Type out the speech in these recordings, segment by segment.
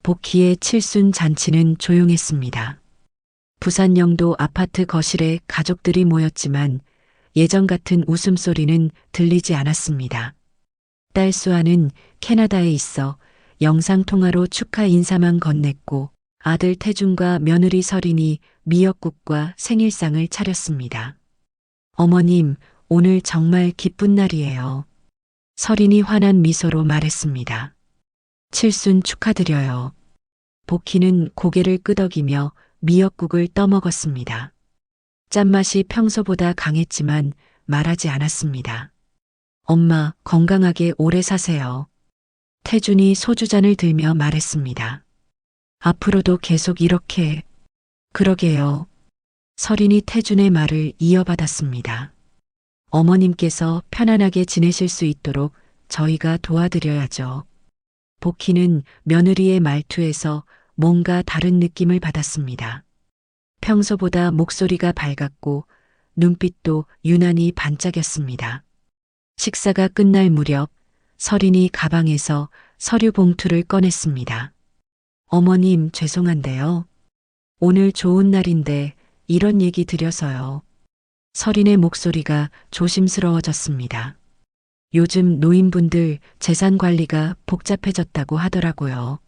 복희의 칠순 잔치는 조용했습니다. 부산 영도 아파트 거실에 가족들이 모였지만 예전 같은 웃음소리는 들리지 않았습니다. 딸 수아는 캐나다에 있어 영상통화로 축하 인사만 건넸고 아들 태준과 며느리 설인이 미역국과 생일상을 차렸습니다. 어머님, 오늘 정말 기쁜 날이에요. 설인이 환한 미소로 말했습니다. 칠순 축하드려요. 복희는 고개를 끄덕이며 미역국을 떠먹었습니다. 짠맛이 평소보다 강했지만 말하지 않았습니다. 엄마, 건강하게 오래 사세요. 태준이 소주잔을 들며 말했습니다. 앞으로도 계속 이렇게. 그러게요. 설인이 태준의 말을 이어받았습니다. 어머님께서 편안하게 지내실 수 있도록 저희가 도와드려야죠. 복희는 며느리의 말투에서 뭔가 다른 느낌을 받았습니다. 평소보다 목소리가 밝았고 눈빛도 유난히 반짝였습니다. 식사가 끝날 무렵 설인이 가방에서 서류 봉투를 꺼냈습니다. 어머님, 죄송한데요. 오늘 좋은 날인데 이런 얘기 드려서요. 설인의 목소리가 조심스러워졌습니다. 요즘 노인분들 재산 관리가 복잡해졌다고 하더라고요.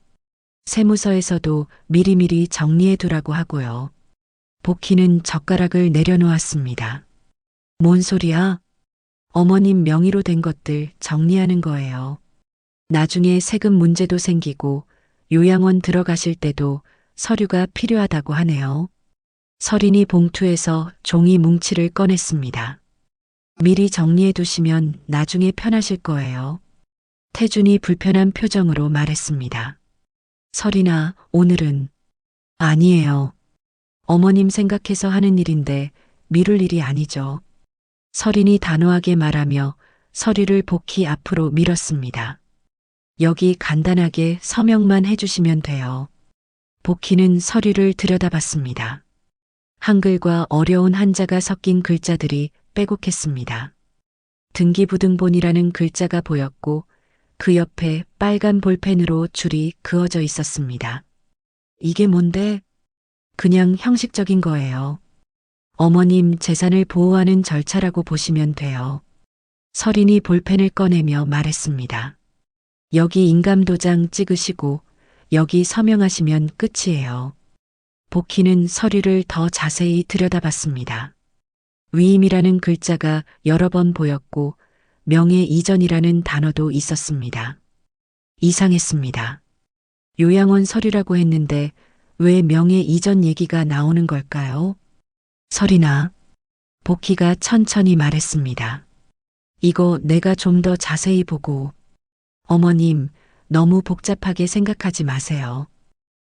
세무서에서도 미리미리 정리해 두라고 하고요. 복희는 젓가락을 내려놓았습니다. 뭔 소리야? 어머님 명의로 된 것들 정리하는 거예요. 나중에 세금 문제도 생기고 요양원 들어가실 때도 서류가 필요하다고 하네요. 설인이 봉투에서 종이 뭉치를 꺼냈습니다. 미리 정리해 두시면 나중에 편하실 거예요. 태준이 불편한 표정으로 말했습니다. 설인아, 오늘은. 아니에요. 어머님 생각해서 하는 일인데 미룰 일이 아니죠. 설인이 단호하게 말하며 서류를 복희 앞으로 밀었습니다. 여기 간단하게 서명만 해주시면 돼요. 복희는 서류를 들여다봤습니다. 한글과 어려운 한자가 섞인 글자들이 빼곡했습니다. 등기부등본이라는 글자가 보였고 그 옆에 빨간 볼펜으로 줄이 그어져 있었습니다. 이게 뭔데? 그냥 형식적인 거예요. 어머님 재산을 보호하는 절차라고 보시면 돼요. 설인이 볼펜을 꺼내며 말했습니다. 여기 인감도장 찍으시고 여기 서명하시면 끝이에요. 복희는 서류를 더 자세히 들여다봤습니다. 위임이라는 글자가 여러 번 보였고 명예 이전이라는 단어도 있었습니다. 이상했습니다. 요양원 서류라고 했는데 왜 명예 이전 얘기가 나오는 걸까요? 설인아, 복희가 천천히 말했습니다. 이거 내가 좀 더 자세히 보고. 어머님, 너무 복잡하게 생각하지 마세요.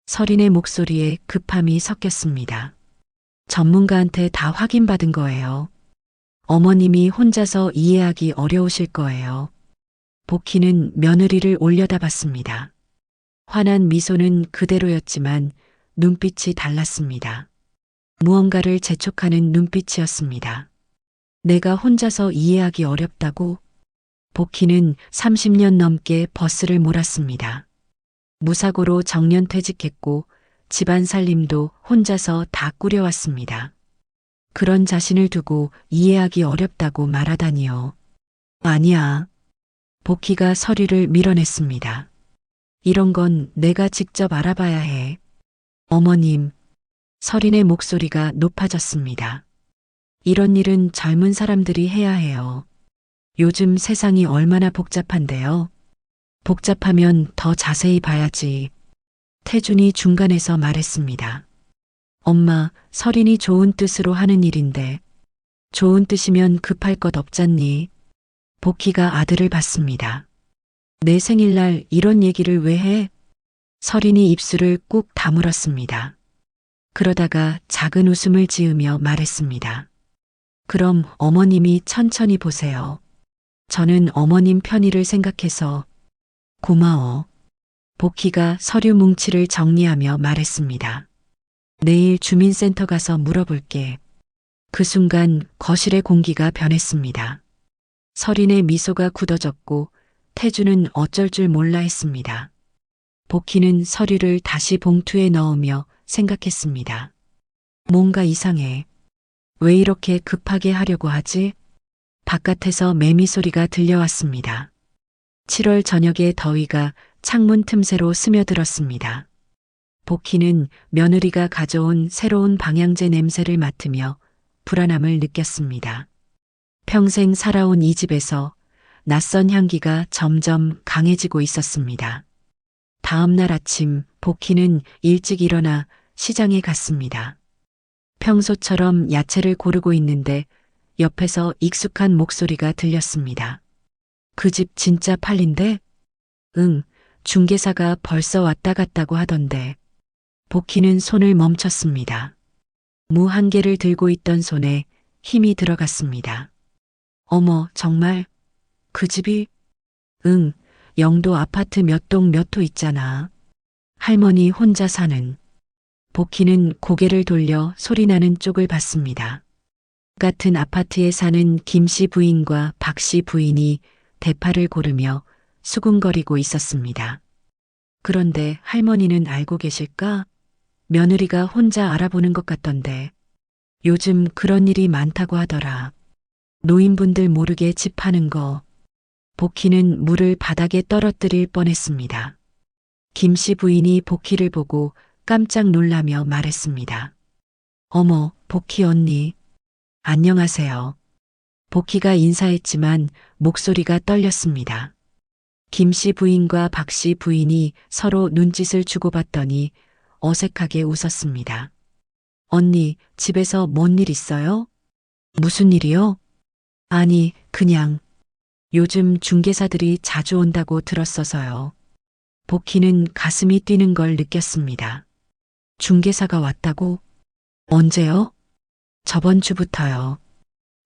설인의 목소리에 급함이 섞였습니다. 전문가한테 다 확인받은 거예요. 어머님이 혼자서 이해하기 어려우실 거예요. 복희는 며느리를 올려다봤습니다. 환한 미소는 그대로였지만 눈빛이 달랐습니다. 무언가를 재촉하는 눈빛이었습니다. 내가 혼자서 이해하기 어렵다고? 복희는 30년 넘게 버스를 몰았습니다. 무사고로 정년퇴직했고 집안 살림도 혼자서 다 꾸려왔습니다. 그런 자신을 두고 이해하기 어렵다고 말하다니요. 아니야. 복희가 서류를 밀어냈습니다. 이런 건 내가 직접 알아봐야 해. 어머님, 설인의 목소리가 높아졌습니다. 이런 일은 젊은 사람들이 해야 해요. 요즘 세상이 얼마나 복잡한데요. 복잡하면 더 자세히 봐야지. 태준이 중간에서 말했습니다. 엄마, 설인이 좋은 뜻으로 하는 일인데 좋은 뜻이면 급할 것 없잖니. 복희가 아들을 봤습니다. 내 생일날 이런 얘기를 왜 해? 설인이 입술을 꾹 다물었습니다. 그러다가 작은 웃음을 지으며 말했습니다. 그럼 어머님이 천천히 보세요. 저는 어머님 편의를 생각해서. 고마워. 복희가 서류 뭉치를 정리하며 말했습니다. 내일 주민센터 가서 물어볼게. 그 순간 거실의 공기가 변했습니다. 설인의 미소가 굳어졌고 태준은 어쩔 줄 몰라 했습니다. 복희는 서류를 다시 봉투에 넣으며 생각했습니다. 뭔가 이상해. 왜 이렇게 급하게 하려고 하지? 바깥에서 매미 소리가 들려왔습니다. 7월 저녁의 더위가 창문 틈새로 스며들었습니다. 복희는 며느리가 가져온 새로운 방향제 냄새를 맡으며 불안함을 느꼈습니다. 평생 살아온 이 집에서 낯선 향기가 점점 강해지고 있었습니다. 다음 날 아침 복희는 일찍 일어나 시장에 갔습니다. 평소처럼 야채를 고르고 있는데 옆에서 익숙한 목소리가 들렸습니다. 그 집 진짜 팔린대? 응, 중개사가 벌써 왔다 갔다고 하던데. 복희는 손을 멈췄습니다. 무 한 개를 들고 있던 손에 힘이 들어갔습니다. 어머, 정말? 그 집이? 응, 영도 아파트 몇 동 몇 호 있잖아. 할머니 혼자 사는. 복희는 고개를 돌려 소리나는 쪽을 봤습니다. 같은 아파트에 사는 김 씨 부인과 박 씨 부인이 대파를 고르며 수군거리고 있었습니다. 그런데 할머니는 알고 계실까? 며느리가 혼자 알아보는 것 같던데. 요즘 그런 일이 많다고 하더라. 노인분들 모르게 집 파는 거. 복희는 물을 바닥에 떨어뜨릴 뻔했습니다. 김 씨 부인이 복희를 보고 깜짝 놀라며 말했습니다. 어머, 복희 언니. 안녕하세요. 복희가 인사했지만 목소리가 떨렸습니다. 김 씨 부인과 박 씨 부인이 서로 눈짓을 주고받더니 어색하게 웃었습니다. 언니, 집에서 뭔 일 있어요? 무슨 일이요? 아니, 그냥 요즘 중개사들이 자주 온다고 들었어서요. 복희는 가슴이 뛰는 걸 느꼈습니다. 중개사가 왔다고? 언제요? 저번 주부터요.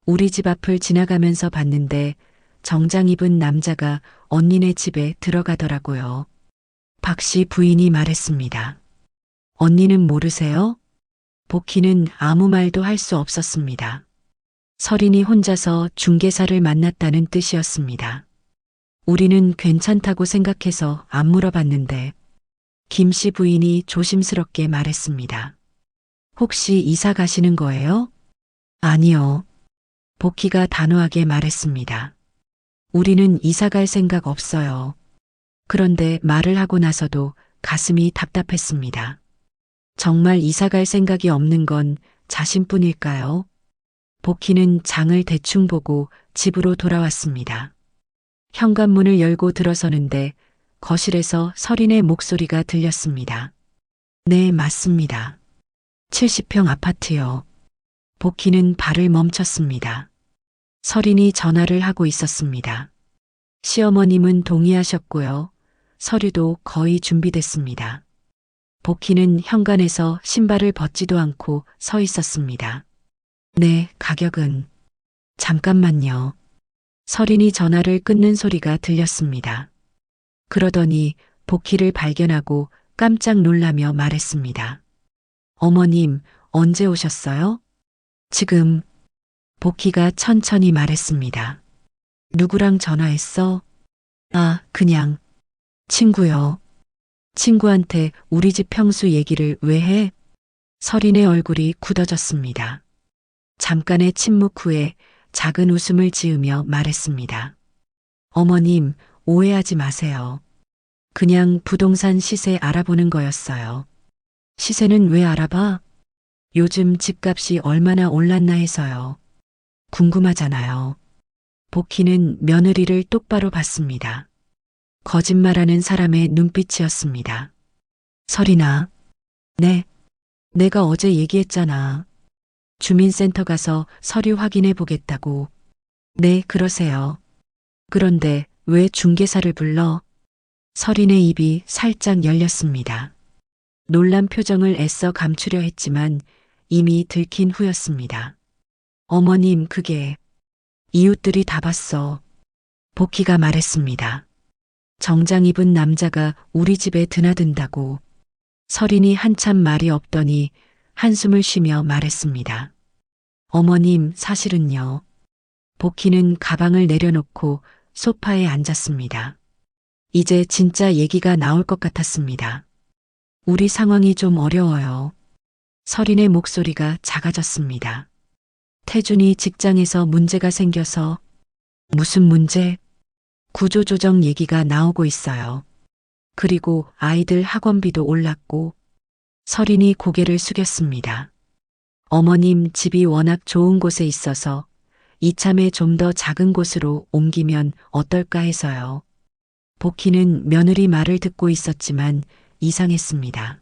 우리 집 앞을 지나가면서 봤는데 정장 입은 남자가 언니네 집에 들어가더라고요. 박 씨 부인이 말했습니다. 언니는 모르세요? 복희는 아무 말도 할 수 없었습니다. 설인이 혼자서 중개사를 만났다는 뜻이었습니다. 우리는 괜찮다고 생각해서 안 물어봤는데 김 씨 부인이 조심스럽게 말했습니다. 혹시 이사 가시는 거예요? 아니요. 복희가 단호하게 말했습니다. 우리는 이사 갈 생각 없어요. 그런데 말을 하고 나서도 가슴이 답답했습니다. 정말 이사 갈 생각이 없는 건 자신뿐일까요? 복희는 장을 대충 보고 집으로 돌아왔습니다. 현관문을 열고 들어서는데 거실에서 설인의 목소리가 들렸습니다. 네, 맞습니다. 70평 아파트요. 복희는 발을 멈췄습니다. 설인이 전화를 하고 있었습니다. 시어머님은 동의하셨고요. 서류도 거의 준비됐습니다. 복희는 현관에서 신발을 벗지도 않고 서 있었습니다. 네, 가격은. 잠깐만요. 설인이 전화를 끊는 소리가 들렸습니다. 그러더니 복희를 발견하고 깜짝 놀라며 말했습니다. 어머님, 언제 오셨어요? 지금. 복희가 천천히 말했습니다. 누구랑 전화했어? 아, 그냥. 친구요. 친구한테 우리 집 평수 얘기를 왜 해? 설인의 얼굴이 굳어졌습니다. 잠깐의 침묵 후에 작은 웃음을 지으며 말했습니다. 어머님, 오해하지 마세요. 그냥 부동산 시세 알아보는 거였어요. 시세는 왜 알아봐? 요즘 집값이 얼마나 올랐나 해서요. 궁금하잖아요. 복희는 며느리를 똑바로 봤습니다. 거짓말하는 사람의 눈빛이었습니다. 설인아. 네. 내가 어제 얘기했잖아. 주민센터 가서 서류 확인해 보겠다고. 네, 그러세요. 그런데 왜 중개사를 불러? 설인의 입이 살짝 열렸습니다. 놀란 표정을 애써 감추려 했지만 이미 들킨 후였습니다. 어머님, 그게 이웃들이 다 봤어. 복희가 말했습니다. 정장 입은 남자가 우리 집에 드나든다고. 설인이 한참 말이 없더니 한숨을 쉬며 말했습니다. 어머님, 사실은요. 복희는 가방을 내려놓고 소파에 앉았습니다. 이제 진짜 얘기가 나올 것 같았습니다. 우리 상황이 좀 어려워요. 서린의 목소리가 작아졌습니다. 태준이 직장에서 문제가 생겨서. 무슨 문제? 구조조정 얘기가 나오고 있어요. 그리고 아이들 학원비도 올랐고. 서린이 고개를 숙였습니다. 어머님 집이 워낙 좋은 곳에 있어서 이참에 좀 더 작은 곳으로 옮기면 어떨까 해서요. 복희는 며느리 말을 듣고 있었지만 이상했습니다.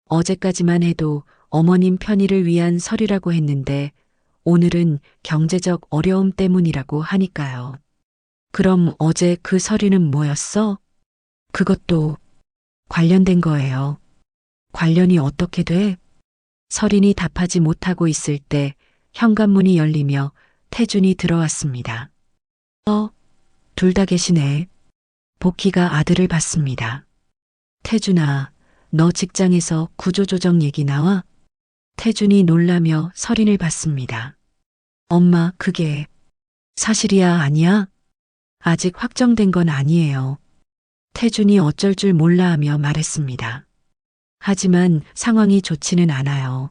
어제까지만 해도 어머님 편의를 위한 서류라고 했는데 오늘은 경제적 어려움 때문이라고 하니까요. 그럼 어제 그 서류는 뭐였어? 그것도 관련된 거예요. 관련이 어떻게 돼? 서린이 답하지 못하고 있을 때 현관문이 열리며 태준이 들어왔습니다. 둘 다 계시네. 복희가 아들을 봤습니다. 태준아, 너 직장에서 구조조정 얘기 나와? 태준이 놀라며 서린을 봤습니다. 엄마, 그게 사실이야, 아니야? 아직 확정된 건 아니에요. 태준이 어쩔 줄 몰라 하며 말했습니다. 하지만 상황이 좋지는 않아요.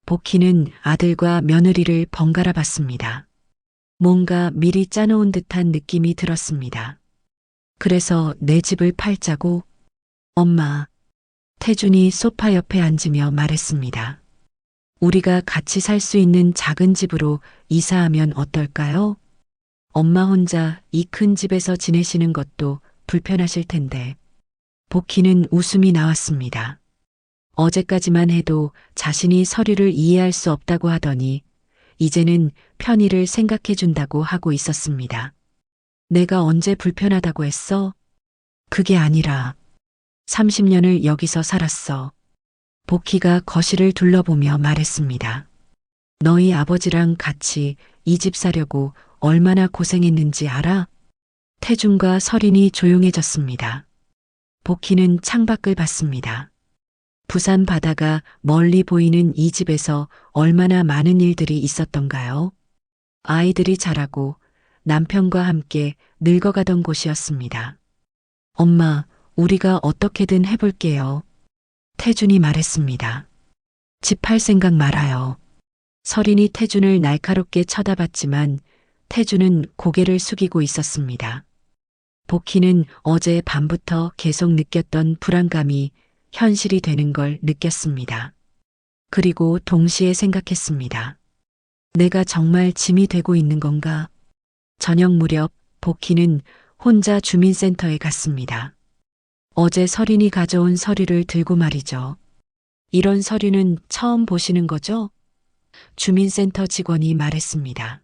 복희는 아들과 며느리를 번갈아 봤습니다. 뭔가 미리 짜놓은 듯한 느낌이 들었습니다. 그래서 내 집을 팔자고? 엄마, 태준이 소파 옆에 앉으며 말했습니다. 우리가 같이 살 수 있는 작은 집으로 이사하면 어떨까요? 엄마 혼자 이 큰 집에서 지내시는 것도 불편하실 텐데. 복희는 웃음이 나왔습니다. 어제까지만 해도 자신이 서류를 이해할 수 없다고 하더니 이제는 편의를 생각해 준다고 하고 있었습니다. 내가 언제 불편하다고 했어? 그게 아니라 30년을 여기서 살았어. 복희가 거실을 둘러보며 말했습니다. 너희 아버지랑 같이 이 집 사려고 얼마나 고생했는지 알아? 태준과 서린이 조용해졌습니다. 복희는 창밖을 봤습니다. 부산 바다가 멀리 보이는 이 집에서 얼마나 많은 일들이 있었던가요? 아이들이 자라고 남편과 함께 늙어가던 곳이었습니다. 엄마, 우리가 어떻게든 해볼게요. 태준이 말했습니다. 집 팔 생각 말아요. 서린이 태준을 날카롭게 쳐다봤지만 태준은 고개를 숙이고 있었습니다. 복희는 어제 밤부터 계속 느꼈던 불안감이 현실이 되는 걸 느꼈습니다. 그리고 동시에 생각했습니다. 내가 정말 짐이 되고 있는 건가? 저녁 무렵 복희는 혼자 주민센터에 갔습니다. 어제 서린이 가져온 서류를 들고 말이죠. 이런 서류는 처음 보시는 거죠? 주민센터 직원이 말했습니다.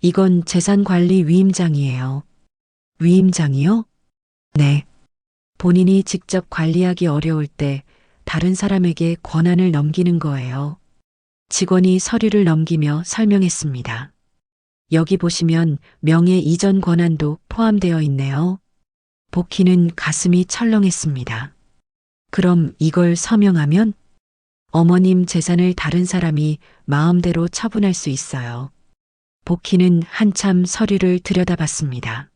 이건 재산관리 위임장이에요. 위임장이요? 네. 본인이 직접 관리하기 어려울 때 다른 사람에게 권한을 넘기는 거예요. 직원이 서류를 넘기며 설명했습니다. 여기 보시면 명예 이전 권한도 포함되어 있네요. 복희는 가슴이 철렁했습니다. 그럼 이걸 서명하면 어머님 재산을 다른 사람이 마음대로 처분할 수 있어요. 복희는 한참 서류를 들여다봤습니다.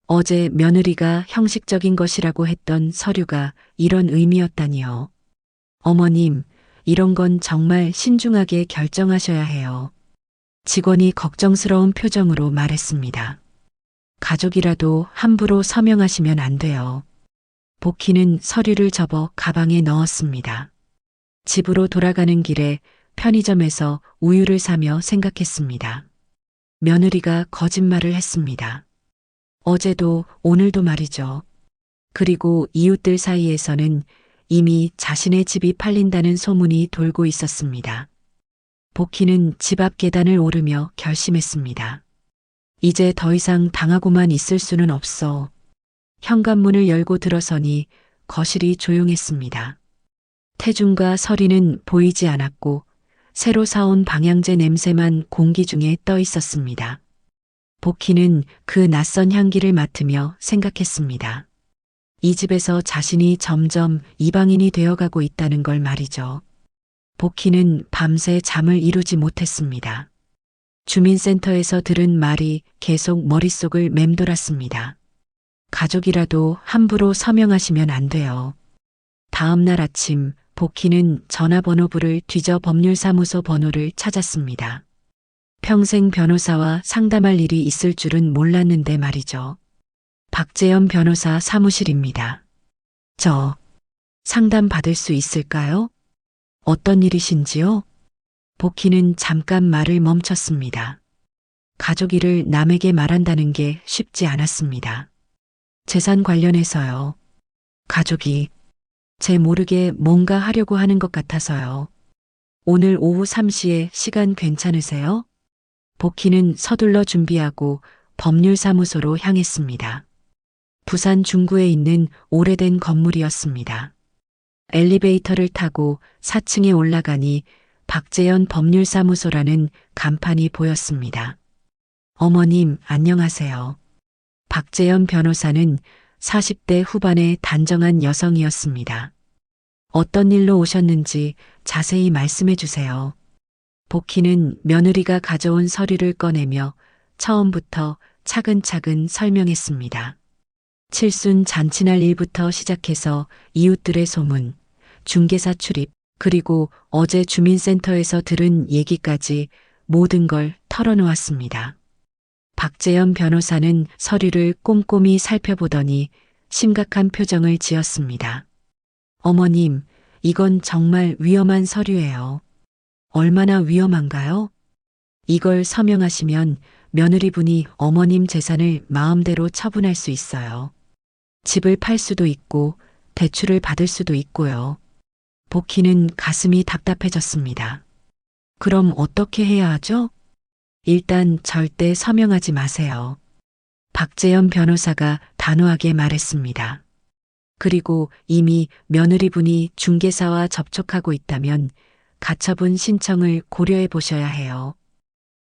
어제 며느리가 형식적인 것이라고 했던 서류가 이런 의미였다니요. 어머님, 이런 건 정말 신중하게 결정하셔야 해요. 직원이 걱정스러운 표정으로 말했습니다. 가족이라도 함부로 서명하시면 안 돼요. 복희는 서류를 접어 가방에 넣었습니다. 집으로 돌아가는 길에 편의점에서 우유를 사며 생각했습니다. 며느리가 거짓말을 했습니다. 어제도 오늘도 말이죠. 그리고 이웃들 사이에서는 이미 자신의 집이 팔린다는 소문이 돌고 있었습니다. 복희는 집 앞 계단을 오르며 결심했습니다. 이제 더 이상 당하고만 있을 수는 없어. 현관문을 열고 들어서니 거실이 조용했습니다. 태준과 서린은 보이지 않았고 새로 사온 방향제 냄새만 공기 중에 떠 있었습니다. 복희는 그 낯선 향기를 맡으며 생각했습니다. 이 집에서 자신이 점점 이방인이 되어가고 있다는 걸 말이죠. 복희는 밤새 잠을 이루지 못했습니다. 주민센터에서 들은 말이 계속 머릿속을 맴돌았습니다. 가족이라도 함부로 서명하시면 안 돼요. 다음 날 아침 복희는 전화번호부를 뒤져 법률사무소 번호를 찾았습니다. 평생 변호사와 상담할 일이 있을 줄은 몰랐는데 말이죠. 박재현 변호사 사무실입니다. 저 상담 받을 수 있을까요? 어떤 일이신지요? 복희는 잠깐 말을 멈췄습니다. 가족 일을 남에게 말한다는 게 쉽지 않았습니다. 재산 관련해서요. 가족이 제 모르게 뭔가 하려고 하는 것 같아서요. 오늘 오후 3시에 시간 괜찮으세요? 복희는 서둘러 준비하고 법률사무소로 향했습니다. 부산 중구에 있는 오래된 건물이었습니다. 엘리베이터를 타고 4층에 올라가니 박재현 법률사무소라는 간판이 보였습니다. 어머님, 안녕하세요. 박재현 변호사는 40대 후반의 단정한 여성이었습니다. 어떤 일로 오셨는지 자세히 말씀해 주세요. 복희는 며느리가 가져온 서류를 꺼내며 처음부터 차근차근 설명했습니다. 칠순 잔치날 일부터 시작해서 이웃들의 소문, 중개사 출입, 그리고 어제 주민센터에서 들은 얘기까지 모든 걸 털어놓았습니다. 박재현 변호사는 서류를 꼼꼼히 살펴보더니 심각한 표정을 지었습니다. 어머님, 이건 정말 위험한 서류예요. 얼마나 위험한가요? 이걸 서명하시면 며느리분이 어머님 재산을 마음대로 처분할 수 있어요. 집을 팔 수도 있고 대출을 받을 수도 있고요. 복희는 가슴이 답답해졌습니다. 그럼 어떻게 해야 하죠? 일단 절대 서명하지 마세요. 박재현 변호사가 단호하게 말했습니다. 그리고 이미 며느리분이 중개사와 접촉하고 있다면 가처분 신청을 고려해 보셔야 해요.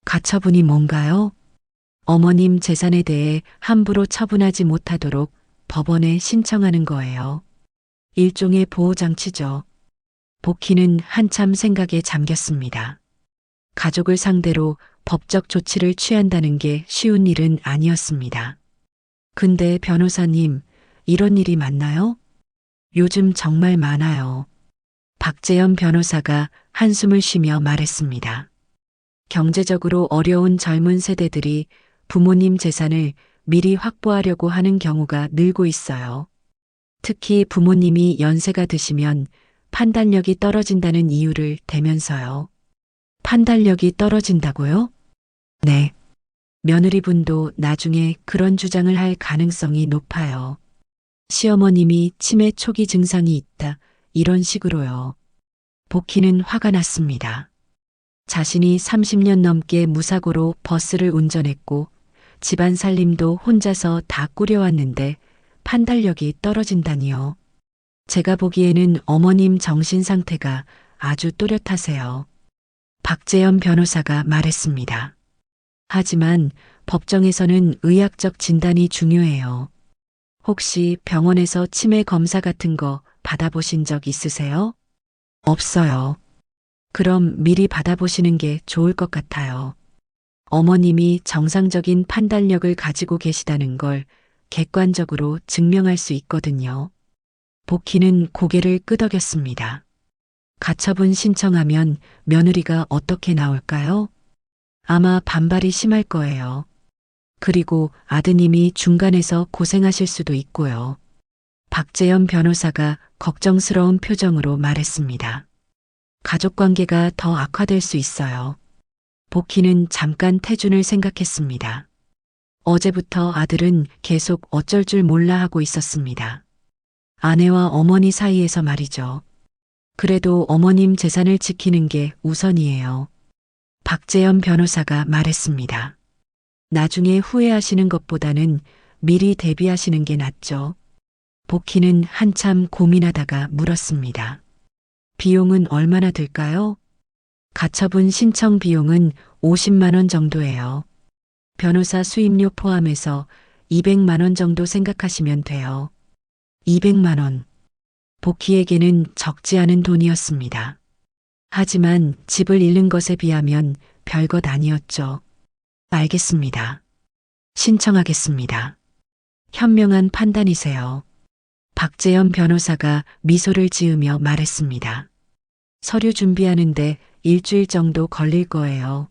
가처분이 뭔가요? 어머님 재산에 대해 함부로 처분하지 못하도록 법원에 신청하는 거예요. 일종의 보호장치죠. 복희는 한참 생각에 잠겼습니다. 가족을 상대로 법적 조치를 취한다는 게 쉬운 일은 아니었습니다. 근데 변호사님, 이런 일이 많나요? 요즘 정말 많아요. 박재현 변호사가 한숨을 쉬며 말했습니다. 경제적으로 어려운 젊은 세대들이 부모님 재산을 미리 확보하려고 하는 경우가 늘고 있어요. 특히 부모님이 연세가 드시면 판단력이 떨어진다는 이유를 대면서요. 판단력이 떨어진다고요? 네. 며느리분도 나중에 그런 주장을 할 가능성이 높아요. 시어머님이 치매 초기 증상이 있다. 이런 식으로요. 복희는 화가 났습니다. 자신이 30년 넘게 무사고로 버스를 운전했고 집안 살림도 혼자서 다 꾸려왔는데 판단력이 떨어진다니요. 제가 보기에는 어머님 정신 상태가 아주 또렷하세요. 박재현 변호사가 말했습니다. 하지만 법정에서는 의학적 진단이 중요해요. 혹시 병원에서 치매 검사 같은 거 받아보신 적 있으세요? 없어요. 그럼 미리 받아보시는 게 좋을 것 같아요. 어머님이 정상적인 판단력을 가지고 계시다는 걸 객관적으로 증명할 수 있거든요. 복희는 고개를 끄덕였습니다. 가처분 신청하면 며느리가 어떻게 나올까요? 아마 반발이 심할 거예요. 그리고 아드님이 중간에서 고생하실 수도 있고요. 박재현 변호사가 걱정스러운 표정으로 말했습니다. 가족관계가 더 악화될 수 있어요. 복희는 잠깐 태준을 생각했습니다. 어제부터 아들은 계속 어쩔 줄 몰라 하고 있었습니다. 아내와 어머니 사이에서 말이죠. 그래도 어머님 재산을 지키는 게 우선이에요. 박재현 변호사가 말했습니다. 나중에 후회하시는 것보다는 미리 대비하시는 게 낫죠. 복희는 한참 고민하다가 물었습니다. 비용은 얼마나 들까요? 가처분 신청 비용은 50만 원 정도예요. 변호사 수임료 포함해서 200만 원 정도 생각하시면 돼요. 200만 원. 복희에게는 적지 않은 돈이었습니다. 하지만 집을 잃는 것에 비하면 별것 아니었죠. 알겠습니다. 신청하겠습니다. 현명한 판단이세요. 박재현 변호사가 미소를 지으며 말했습니다. 서류 준비하는데 일주일 정도 걸릴 거예요.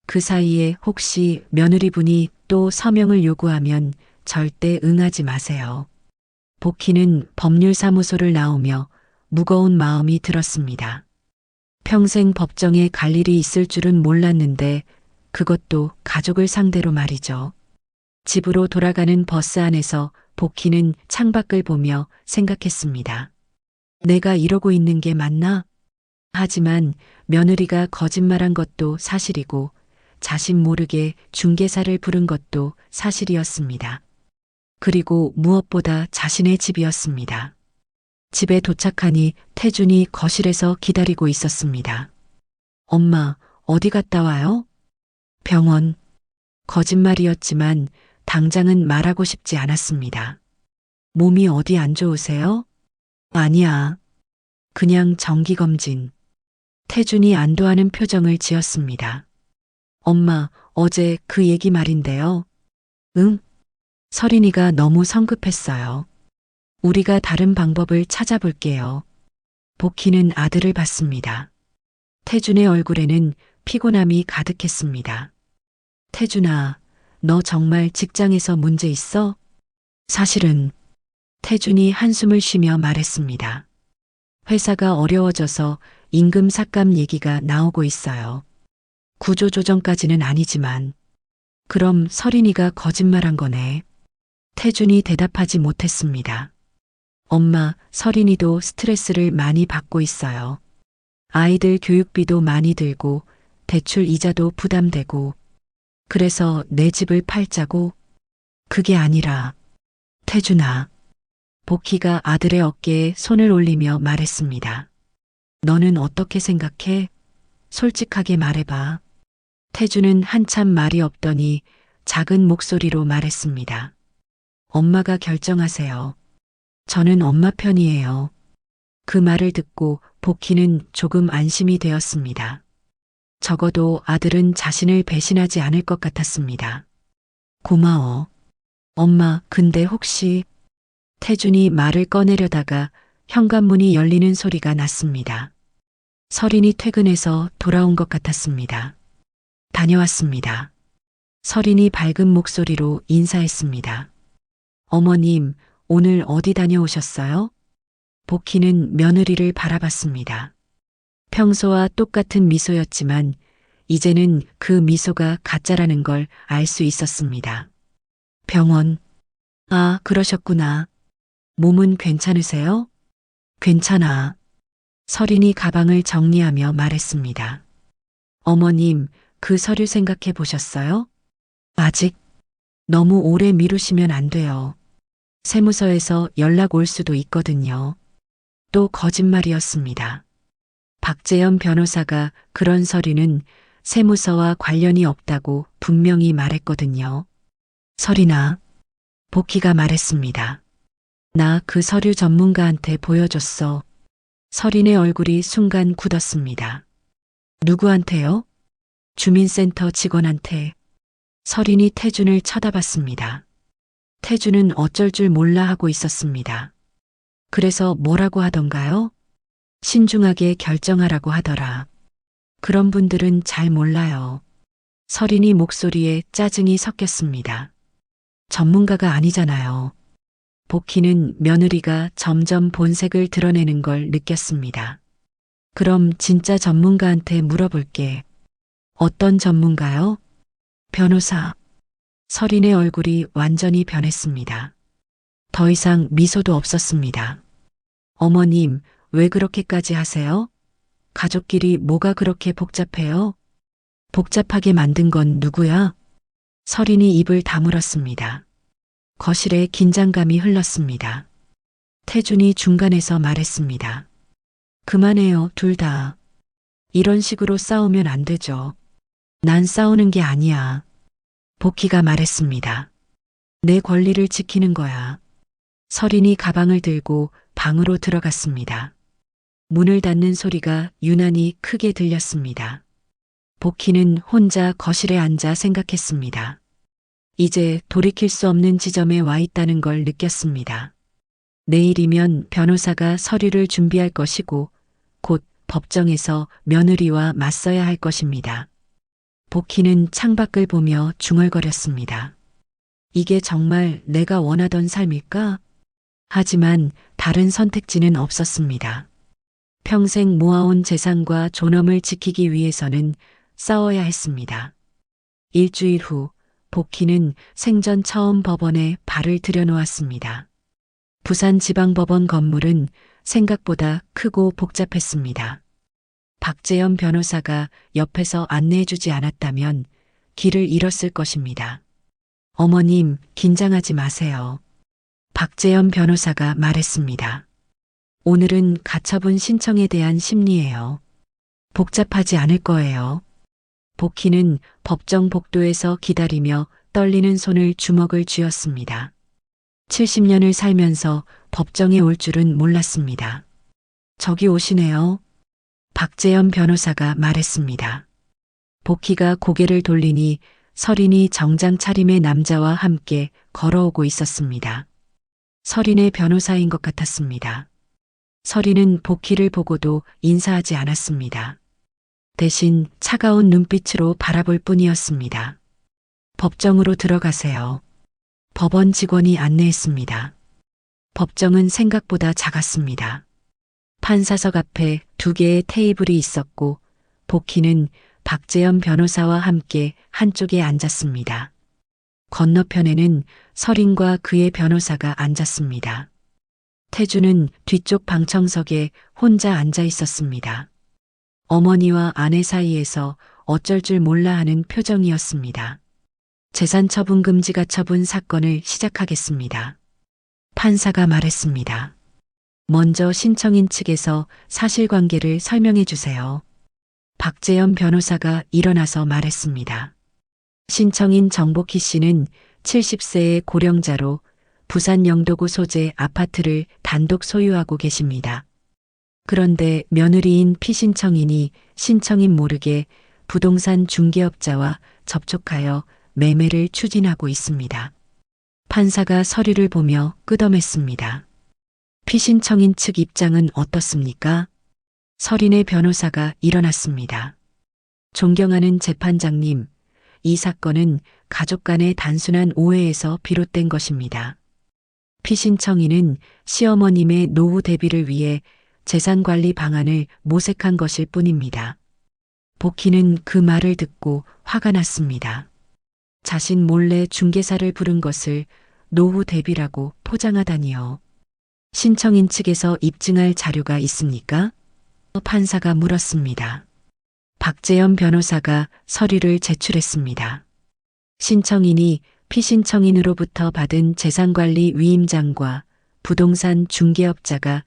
그 사이에 혹시 며느리분이 또 서명을 요구하면 절대 응하지 마세요. 복희는 법률사무소를 나오며 무거운 마음이 들었습니다. 평생 법정에 갈 일이 있을 줄은 몰랐는데 그것도 가족을 상대로 말이죠. 집으로 돌아가는 버스 안에서 복희는 창밖을 보며 생각했습니다. 내가 이러고 있는 게 맞나? 하지만 며느리가 거짓말한 것도 사실이고 자신 모르게 중개사를 부른 것도 사실이었습니다. 그리고 무엇보다 자신의 집이었습니다. 집에 도착하니 태준이 거실에서 기다리고 있었습니다. 엄마, 어디 갔다 와요? 병원. 거짓말이었지만 당장은 말하고 싶지 않았습니다. 몸이 어디 안 좋으세요? 아니야. 그냥 정기검진. 태준이 안도하는 표정을 지었습니다. 엄마, 어제 그 얘기 말인데요. 응? 서린이가 너무 성급했어요. 우리가 다른 방법을 찾아볼게요. 복희는 아들을 봤습니다. 태준의 얼굴에는 피곤함이 가득했습니다. 태준아, 너 정말 직장에서 문제 있어? 사실은 태준이 한숨을 쉬며 말했습니다. 회사가 어려워져서 임금 삭감 얘기가 나오고 있어요. 구조조정까지는 아니지만. 그럼 서린이가 거짓말한 거네. 태준이 대답하지 못했습니다. 엄마, 서린이도 스트레스를 많이 받고 있어요. 아이들 교육비도 많이 들고 대출 이자도 부담되고 그래서 내 집을 팔자고? 그게 아니라 태준아. 복희가 아들의 어깨에 손을 올리며 말했습니다. 너는 어떻게 생각해? 솔직하게 말해봐. 태준은 한참 말이 없더니 작은 목소리로 말했습니다. 엄마가 결정하세요. 저는 엄마 편이에요. 그 말을 듣고 복희는 조금 안심이 되었습니다. 적어도 아들은 자신을 배신하지 않을 것 같았습니다. 고마워. 엄마, 근데 혹시... 태준이 말을 꺼내려다가 현관문이 열리는 소리가 났습니다. 서린이 퇴근해서 돌아온 것 같았습니다. 다녀왔습니다. 서린이 밝은 목소리로 인사했습니다. 어머님, 오늘 어디 다녀오셨어요? 복희는 며느리를 바라봤습니다. 평소와 똑같은 미소였지만 이제는 그 미소가 가짜라는 걸 알 수 있었습니다. 병원. 아, 그러셨구나. 몸은 괜찮으세요? 괜찮아. 서린이 가방을 정리하며 말했습니다. 어머님, 그 서류 생각해 보셨어요? 아직? 너무 오래 미루시면 안 돼요. 세무서에서 연락 올 수도 있거든요. 또 거짓말이었습니다. 박재현 변호사가 그런 서류는 세무서와 관련이 없다고 분명히 말했거든요. 서린아, 복희가 말했습니다. 나 그 서류 전문가한테 보여줬어. 서린의 얼굴이 순간 굳었습니다. 누구한테요? 주민센터 직원한테. 서린이 태준을 쳐다봤습니다. 태준은 어쩔 줄 몰라 하고 있었습니다. 그래서 뭐라고 하던가요? 신중하게 결정하라고 하더라. 그런 분들은 잘 몰라요. 서린이 목소리에 짜증이 섞였습니다. 전문가가 아니잖아요. 복희는 며느리가 점점 본색을 드러내는 걸 느꼈습니다. 그럼 진짜 전문가한테 물어볼게. 어떤 전문가요? 변호사. 서린의 얼굴이 완전히 변했습니다. 더 이상 미소도 없었습니다. 어머님, 왜 그렇게까지 하세요? 가족끼리 뭐가 그렇게 복잡해요? 복잡하게 만든 건 누구야? 서린이 입을 다물었습니다. 거실에 긴장감이 흘렀습니다. 태준이 중간에서 말했습니다. 그만해요, 둘 다. 이런 식으로 싸우면 안 되죠. 난 싸우는 게 아니야. 복희가 말했습니다. 내 권리를 지키는 거야. 서린이 가방을 들고 방으로 들어갔습니다. 문을 닫는 소리가 유난히 크게 들렸습니다. 복희는 혼자 거실에 앉아 생각했습니다. 이제 돌이킬 수 없는 지점에 와 있다는 걸 느꼈습니다. 내일이면 변호사가 서류를 준비할 것이고 곧 법정에서 며느리와 맞서야 할 것입니다. 복희는 창밖을 보며 중얼거렸습니다. 이게 정말 내가 원하던 삶일까? 하지만 다른 선택지는 없었습니다. 평생 모아온 재산과 존엄을 지키기 위해서는 싸워야 했습니다. 일주일 후 복희는 생전 처음 법원에 발을 들여놓았습니다. 부산지방법원 건물은 생각보다 크고 복잡했습니다. 박재현 변호사가 옆에서 안내해주지 않았다면 길을 잃었을 것입니다. 어머님, 긴장하지 마세요. 박재현 변호사가 말했습니다. 오늘은 가처분 신청에 대한 심리예요. 복잡하지 않을 거예요. 복희는 법정 복도에서 기다리며 떨리는 손을 주먹을 쥐었습니다. 70년을 살면서 법정에 올 줄은 몰랐습니다. 저기 오시네요. 박재현 변호사가 말했습니다. 복희가 고개를 돌리니 설인이 정장 차림의 남자와 함께 걸어오고 있었습니다. 설인의 변호사인 것 같았습니다. 설인은 복희를 보고도 인사하지 않았습니다. 대신 차가운 눈빛으로 바라볼 뿐이었습니다. 법정으로 들어가세요. 법원 직원이 안내했습니다. 법정은 생각보다 작았습니다. 판사석 앞에 2개의 테이블이 있었고 복희는 박재현 변호사와 함께 한쪽에 앉았습니다. 건너편에는 설인과 그의 변호사가 앉았습니다. 태주는 뒤쪽 방청석에 혼자 앉아 있었습니다. 어머니와 아내 사이에서 어쩔 줄 몰라 하는 표정이었습니다. 재산처분금지 가처분 사건을 시작하겠습니다. 판사가 말했습니다. 먼저 신청인 측에서 사실관계를 설명해 주세요. 박재현 변호사가 일어나서 말했습니다. 신청인 정복희 씨는 70세의 고령자로 부산 영도구 소재 아파트를 단독 소유하고 계십니다. 그런데 며느리인 피신청인이 신청인 모르게 부동산 중개업자와 접촉하여 매매를 추진하고 있습니다. 판사가 서류를 보며 끄덕했습니다. 피신청인 측 입장은 어떻습니까? 설인의 변호사가 일어났습니다. 존경하는 재판장님, 이 사건은 가족 간의 단순한 오해에서 비롯된 것입니다. 피신청인은 시어머님의 노후 대비를 위해 재산관리 방안을 모색한 것일 뿐입니다. 복희는 그 말을 듣고 화가 났습니다. 자신 몰래 중개사를 부른 것을 노후 대비라고 포장하다니요. 신청인 측에서 입증할 자료가 있습니까? 판사가 물었습니다. 박재현 변호사가 서류를 제출했습니다. 신청인이 피신청인으로부터 받은 재산관리 위임장과 부동산 중개업자가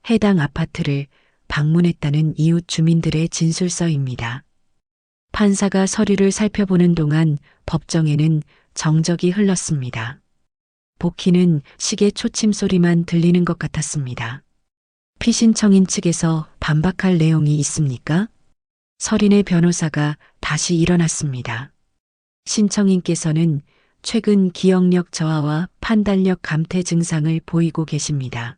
해당 아파트를 방문했다는 이웃 주민들의 진술서입니다. 판사가 서류를 살펴보는 동안 법정에는 정적이 흘렀습니다. 복희는 시계 초침 소리만 들리는 것 같았습니다. 피신청인 측에서 반박할 내용이 있습니까? 설인의 변호사가 다시 일어났습니다. 신청인께서는 최근 기억력 저하와 판단력 감퇴 증상을 보이고 계십니다.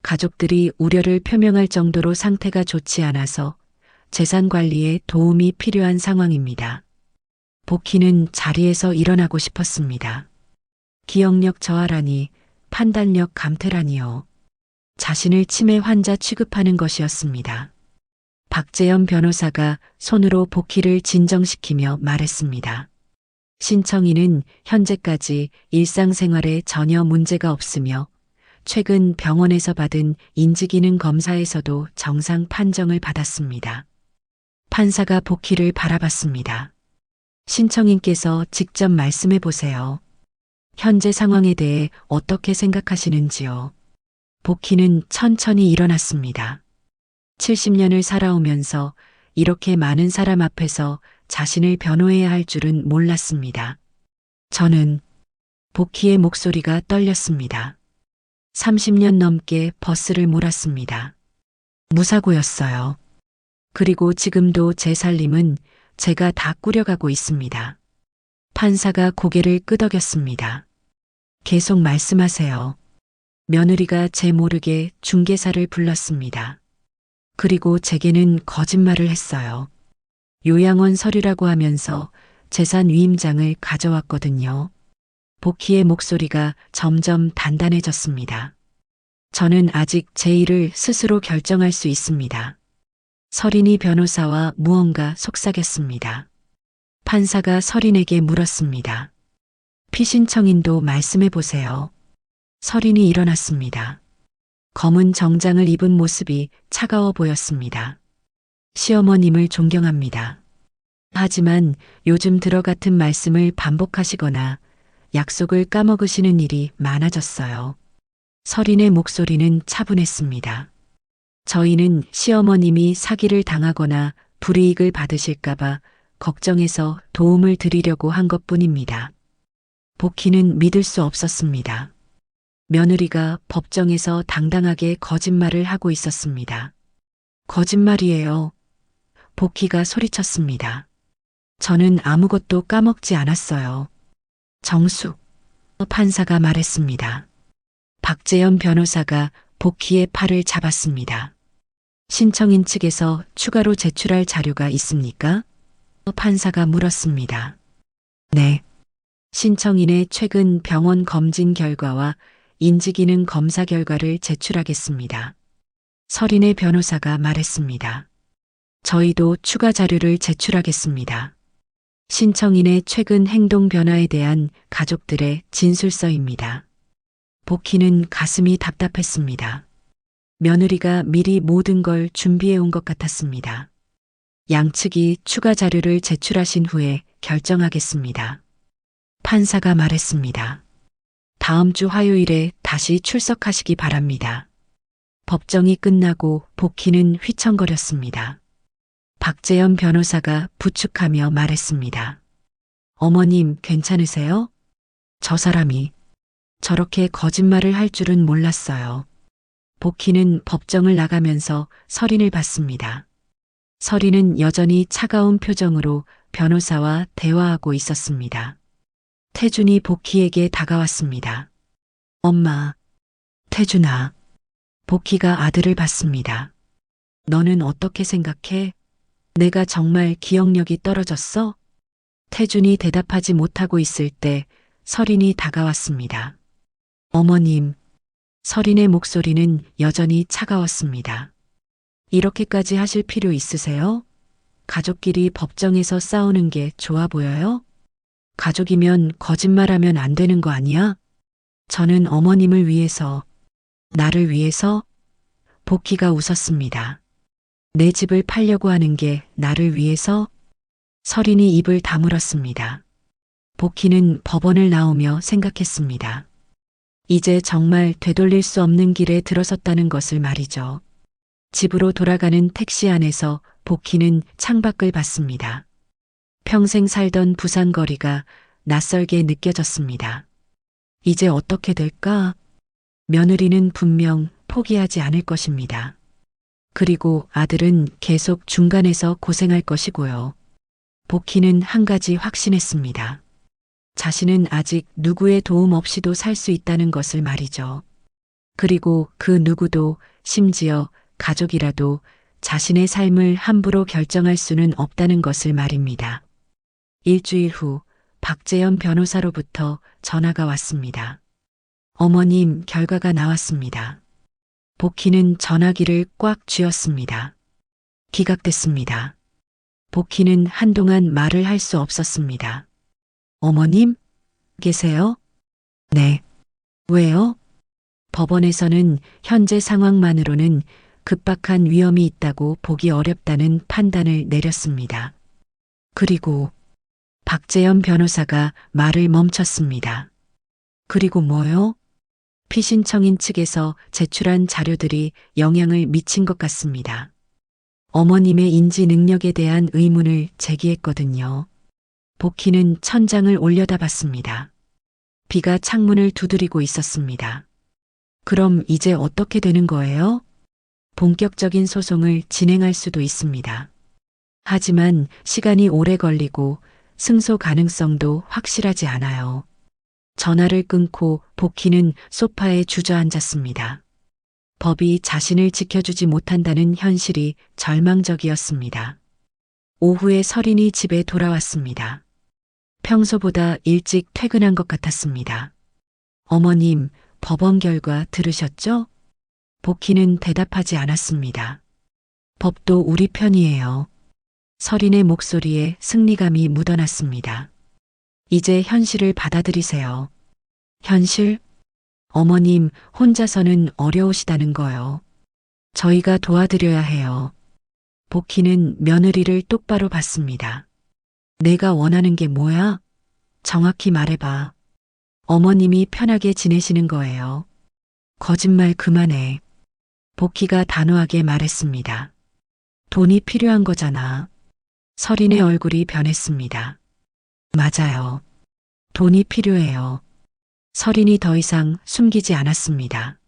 가족들이 우려를 표명할 정도로 상태가 좋지 않아서 재산 관리에 도움이 필요한 상황입니다. 복희는 자리에서 일어나고 싶었습니다. 기억력 저하라니, 판단력 감퇴라니요. 자신을 치매 환자 취급하는 것이었습니다. 박재현 변호사가 손으로 복희를 진정시키며 말했습니다. 신청인은 현재까지 일상생활에 전혀 문제가 없으며 최근 병원에서 받은 인지기능 검사에서도 정상 판정을 받았습니다. 판사가 복희를 바라봤습니다. 신청인께서 직접 말씀해 보세요. 현재 상황에 대해 어떻게 생각하시는지요? 복희는 천천히 일어났습니다. 70년을 살아오면서 이렇게 많은 사람 앞에서 자신을 변호해야 할 줄은 몰랐습니다. 저는 복희의 목소리가 떨렸습니다. 30년 넘게 버스를 몰았습니다. 무사고였어요. 그리고 지금도 제 살림은 제가 다 꾸려가고 있습니다. 판사가 고개를 끄덕였습니다. 계속 말씀하세요. 며느리가 제 모르게 중개사를 불렀습니다. 그리고 제게는 거짓말을 했어요. 요양원 서류라고 하면서 재산 위임장을 가져왔거든요. 복희의 목소리가 점점 단단해졌습니다. 저는 아직 제 일을 스스로 결정할 수 있습니다. 서린이 변호사와 무언가 속삭였습니다. 판사가 서린에게 물었습니다. 피신청인도 말씀해 보세요. 서린이 일어났습니다. 검은 정장을 입은 모습이 차가워 보였습니다. 시어머님을 존경합니다. 하지만 요즘 들어 같은 말씀을 반복하시거나 약속을 까먹으시는 일이 많아졌어요. 서린의 목소리는 차분했습니다. 저희는 시어머님이 사기를 당하거나 불이익을 받으실까봐 걱정해서 도움을 드리려고 한 것뿐입니다. 복희는 믿을 수 없었습니다. 며느리가 법정에서 당당하게 거짓말을 하고 있었습니다. 거짓말이에요. 복희가 소리쳤습니다. 저는 아무것도 까먹지 않았어요. 정숙, 판사가 말했습니다. 박재현 변호사가 복희의 팔을 잡았습니다. 신청인 측에서 추가로 제출할 자료가 있습니까? 판사가 물었습니다. 네. 신청인의 최근 병원 검진 결과와 인지기능 검사 결과를 제출하겠습니다. 서린의 변호사가 말했습니다. 저희도 추가 자료를 제출하겠습니다. 신청인의 최근 행동 변화에 대한 가족들의 진술서입니다. 복희는 가슴이 답답했습니다. 며느리가 미리 모든 걸 준비해 온 것 같았습니다. 양측이 추가 자료를 제출하신 후에 결정하겠습니다. 판사가 말했습니다. 다음 주 화요일에 다시 출석하시기 바랍니다. 법정이 끝나고 복희는 휘청거렸습니다. 박재현 변호사가 부축하며 말했습니다. 어머님 괜찮으세요? 저 사람이 저렇게 거짓말을 할 줄은 몰랐어요. 복희는 법정을 나가면서 서린을 봤습니다. 서린은 여전히 차가운 표정으로 변호사와 대화하고 있었습니다. 태준이 복희에게 다가왔습니다. 엄마, 태준아. 복희가 아들을 봤습니다. 너는 어떻게 생각해? 내가 정말 기억력이 떨어졌어? 태준이 대답하지 못하고 있을 때 서린이 다가왔습니다. 어머님, 서린의 목소리는 여전히 차가웠습니다. 이렇게까지 하실 필요 있으세요? 가족끼리 법정에서 싸우는 게 좋아 보여요? 가족이면 거짓말하면 안 되는 거 아니야? 저는 어머님을 위해서, 나를 위해서? 복희가 웃었습니다. 내 집을 팔려고 하는 게 나를 위해서? 서린이 입을 다물었습니다. 복희는 법원을 나오며 생각했습니다. 이제 정말 되돌릴 수 없는 길에 들어섰다는 것을 말이죠. 집으로 돌아가는 택시 안에서 복희는 창밖을 봤습니다. 평생 살던 부산 거리가 낯설게 느껴졌습니다. 이제 어떻게 될까? 며느리는 분명 포기하지 않을 것입니다. 그리고 아들은 계속 중간에서 고생할 것이고요. 복희는 한 가지 확신했습니다. 자신은 아직 누구의 도움 없이도 살 수 있다는 것을 말이죠. 그리고 그 누구도 심지어 가족이라도 자신의 삶을 함부로 결정할 수는 없다는 것을 말입니다. 일주일 후 박재현 변호사로부터 전화가 왔습니다. 어머님, 결과가 나왔습니다. 복희는 전화기를 꽉 쥐었습니다. 기각됐습니다. 복희는 한동안 말을 할 수 없었습니다. 어머님? 계세요? 네. 왜요? 법원에서는 현재 상황만으로는 급박한 위험이 있다고 보기 어렵다는 판단을 내렸습니다. 그리고 박재현 변호사가 말을 멈췄습니다. 그리고 뭐요? 피신청인 측에서 제출한 자료들이 영향을 미친 것 같습니다. 어머님의 인지 능력에 대한 의문을 제기했거든요. 복희는 천장을 올려다봤습니다. 비가 창문을 두드리고 있었습니다. 그럼 이제 어떻게 되는 거예요? 본격적인 소송을 진행할 수도 있습니다. 하지만 시간이 오래 걸리고 승소 가능성도 확실하지 않아요. 전화를 끊고 복희는 소파에 주저앉았습니다. 법이 자신을 지켜주지 못한다는 현실이 절망적이었습니다. 오후에 설인이 집에 돌아왔습니다. 평소보다 일찍 퇴근한 것 같았습니다. 어머님, 법원 결과 들으셨죠? 복희는 대답하지 않았습니다. 법도 우리 편이에요. 설인의 목소리에 승리감이 묻어났습니다. 이제 현실을 받아들이세요. 현실? 어머님, 혼자서는 어려우시다는 거요. 저희가 도와드려야 해요. 복희는 며느리를 똑바로 봤습니다. 내가 원하는 게 뭐야? 정확히 말해봐. 어머님이 편하게 지내시는 거예요. 거짓말 그만해. 복희가 단호하게 말했습니다. 돈이 필요한 거잖아. 설인의 얼굴이 변했습니다. 맞아요. 돈이 필요해요. 설인이 더 이상 숨기지 않았습니다.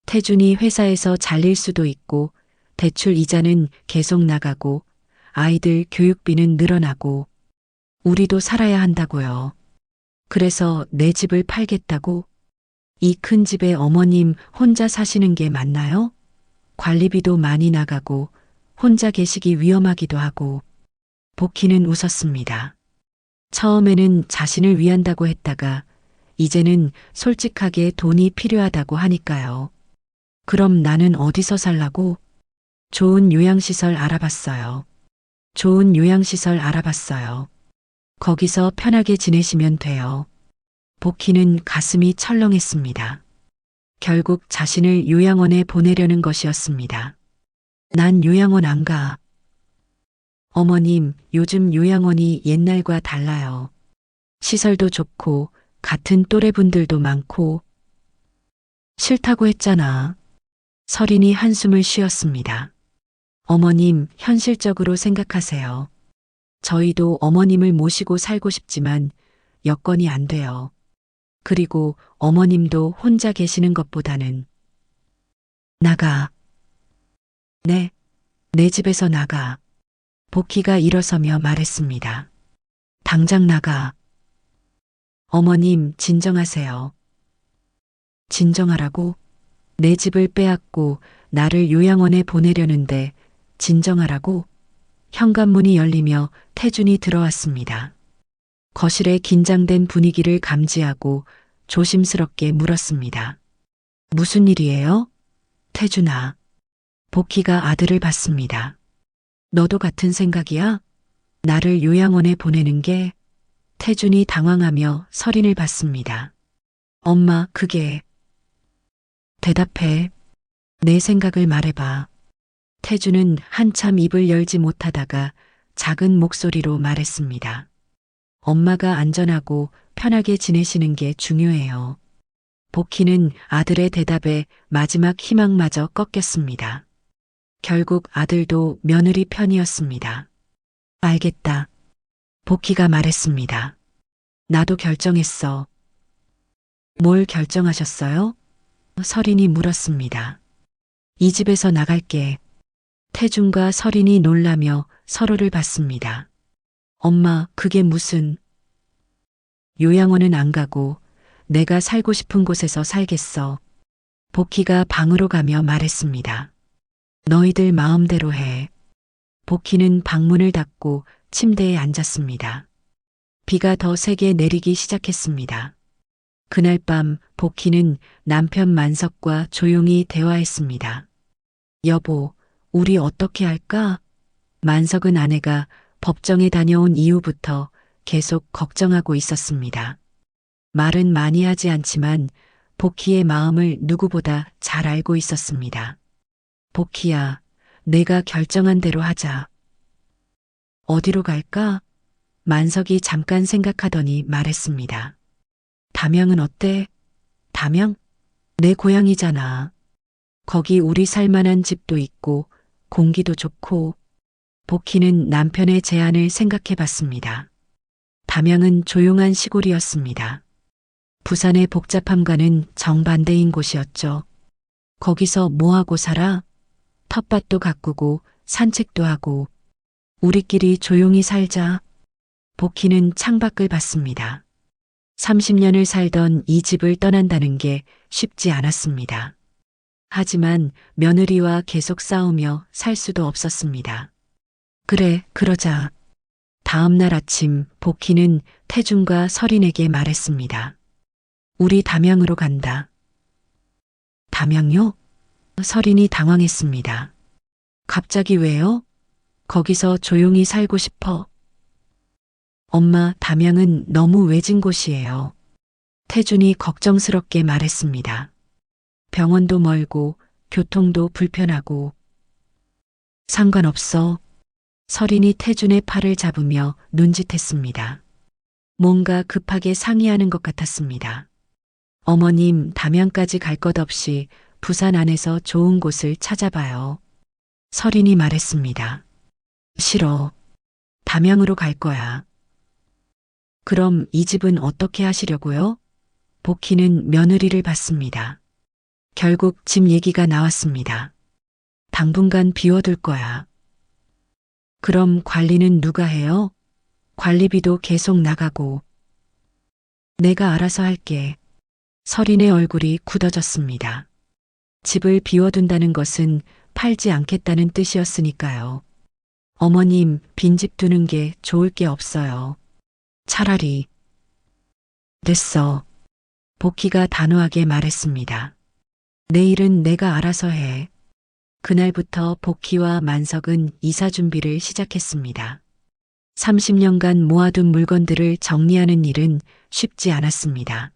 태준이 회사에서 잘릴 수도 있고 대출 이자는 계속 나가고 아이들 교육비는 늘어나고 우리도 살아야 한다고요. 그래서 내 집을 팔겠다고? 이 큰 집에 어머님 혼자 사시는 게 맞나요? 관리비도 많이 나가고 혼자 계시기 위험하기도 하고. 복희는 웃었습니다. 처음에는 자신을 위한다고 했다가 이제는 솔직하게 돈이 필요하다고 하니까요. 그럼 나는 어디서 살라고? 좋은 요양시설 알아봤어요. 좋은 요양시설 알아봤어요. 거기서 편하게 지내시면 돼요. 복희는 가슴이 철렁했습니다. 결국 자신을 요양원에 보내려는 것이었습니다. 난 요양원 안 가. 어머님, 요즘 요양원이 옛날과 달라요. 시설도 좋고 같은 또래분들도 많고. 싫다고 했잖아. 설인이 한숨을 쉬었습니다. 어머님, 현실적으로 생각하세요. 저희도 어머님을 모시고 살고 싶지만 여건이 안 돼요. 그리고 어머님도 혼자 계시는 것보다는 나가. 네, 내 집에서 나가. 복희가 일어서며 말했습니다. 당장 나가. 어머님, 진정하세요. 진정하라고? 내 집을 빼앗고 나를 요양원에 보내려는데 진정하라고? 현관문이 열리며 태준이 들어왔습니다. 거실의 긴장된 분위기를 감지하고 조심스럽게 물었습니다. 무슨 일이에요? 태준아. 복희가 아들을 봤습니다. 너도 같은 생각이야? 나를 요양원에 보내는 게? 태준이 당황하며 설인을 봤습니다. 엄마, 그게. 대답해. 내 생각을 말해봐. 태준은 한참 입을 열지 못하다가 작은 목소리로 말했습니다. 엄마가 안전하고 편하게 지내시는 게 중요해요. 복희는 아들의 대답에 마지막 희망마저 꺾였습니다. 결국 아들도 며느리 편이었습니다. 알겠다. 복희가 말했습니다. 나도 결정했어. 뭘 결정하셨어요? 설인이 물었습니다. 이 집에서 나갈게. 태준과 설인이 놀라며 서로를 봤습니다. 엄마, 그게 무슨. 요양원은 안 가고 내가 살고 싶은 곳에서 살겠어. 복희가 방으로 가며 말했습니다. 너희들 마음대로 해. 복희는 방문을 닫고 침대에 앉았습니다. 비가 더 세게 내리기 시작했습니다. 그날 밤 복희는 남편 만석과 조용히 대화했습니다. 여보, 우리 어떻게 할까? 만석은 아내가 법정에 다녀온 이후부터 계속 걱정하고 있었습니다. 말은 많이 하지 않지만 복희의 마음을 누구보다 잘 알고 있었습니다. 복희야, 내가 결정한 대로 하자. 어디로 갈까? 만석이 잠깐 생각하더니 말했습니다. 담양은 어때? 담양? 내 고향이잖아. 거기 우리 살만한 집도 있고 공기도 좋고. 복희는 남편의 제안을 생각해 봤습니다. 담양은 조용한 시골이었습니다. 부산의 복잡함과는 정반대인 곳이었죠. 거기서 뭐하고 살아? 텃밭도 가꾸고 산책도 하고 우리끼리 조용히 살자. 복희는 창밖을 봤습니다. 30년을 살던 이 집을 떠난다는 게 쉽지 않았습니다. 하지만 며느리와 계속 싸우며 살 수도 없었습니다. 그래, 그러자. 다음 날 아침 복희는 태준과 설인에게 말했습니다. 우리 담양으로 간다. 담양요? 설인이 당황했습니다. 갑자기 왜요? 거기서 조용히 살고 싶어. 엄마, 담양은 너무 외진 곳이에요. 태준이 걱정스럽게 말했습니다. 병원도 멀고 교통도 불편하고. 상관없어. 설인이 태준의 팔을 잡으며 눈짓했습니다. 뭔가 급하게 상의하는 것 같았습니다. 어머님, 담양까지 갈 것 없이 부산 안에서 좋은 곳을 찾아봐요. 설인이 말했습니다. 싫어. 담양으로 갈 거야. 그럼 이 집은 어떻게 하시려고요? 복희는 며느리를 봤습니다. 결국 집 얘기가 나왔습니다. 당분간 비워둘 거야. 그럼 관리는 누가 해요? 관리비도 계속 나가고. 내가 알아서 할게. 설인의 얼굴이 굳어졌습니다. 집을 비워둔다는 것은 팔지 않겠다는 뜻이었으니까요. 어머님, 빈집 두는 게 좋을 게 없어요. 차라리. 됐어. 복희가 단호하게 말했습니다. 내일은 내가 알아서 해. 그날부터 복희와 만석은 이사 준비를 시작했습니다. 30년간 모아둔 물건들을 정리하는 일은 쉽지 않았습니다.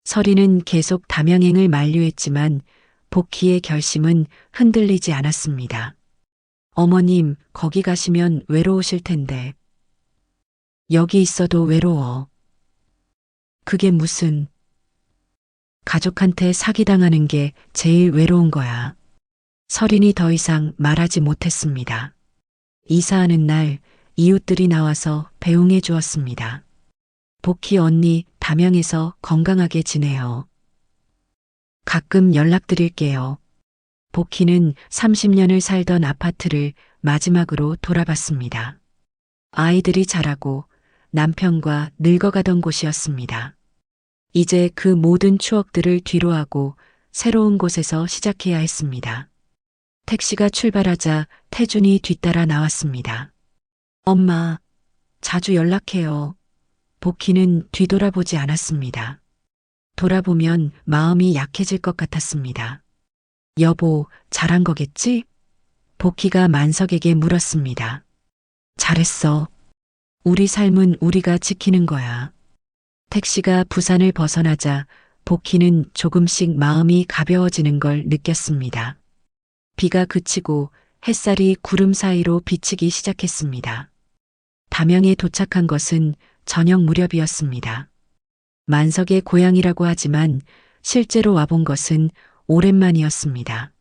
설이는 계속 담양행을 만류했지만 복희의 결심은 흔들리지 않았습니다. 어머님, 거기 가시면 외로우실 텐데. 여기 있어도 외로워. 그게 무슨. 가족한테 사기당하는 게 제일 외로운 거야. 설인이 더 이상 말하지 못했습니다. 이사하는 날 이웃들이 나와서 배웅해 주었습니다. 복희 언니 담양에서 건강하게 지내요. 가끔 연락드릴게요. 복희는 30년을 살던 아파트를 마지막으로 돌아봤습니다. 아이들이 자라고 남편과 늙어가던 곳이었습니다. 이제 그 모든 추억들을 뒤로하고 새로운 곳에서 시작해야 했습니다. 택시가 출발하자 태준이 뒤따라 나왔습니다. 엄마, 자주 연락해요. 복희는 뒤돌아보지 않았습니다. 돌아보면 마음이 약해질 것 같았습니다. 여보, 잘한 거겠지? 복희가 만석에게 물었습니다. 잘했어. 우리 삶은 우리가 지키는 거야. 택시가 부산을 벗어나자 복희는 조금씩 마음이 가벼워지는 걸 느꼈습니다. 비가 그치고 햇살이 구름 사이로 비치기 시작했습니다. 담양에 도착한 것은 저녁 무렵이었습니다. 만석의 고향이라고 하지만 실제로 와본 것은 오랜만이었습니다.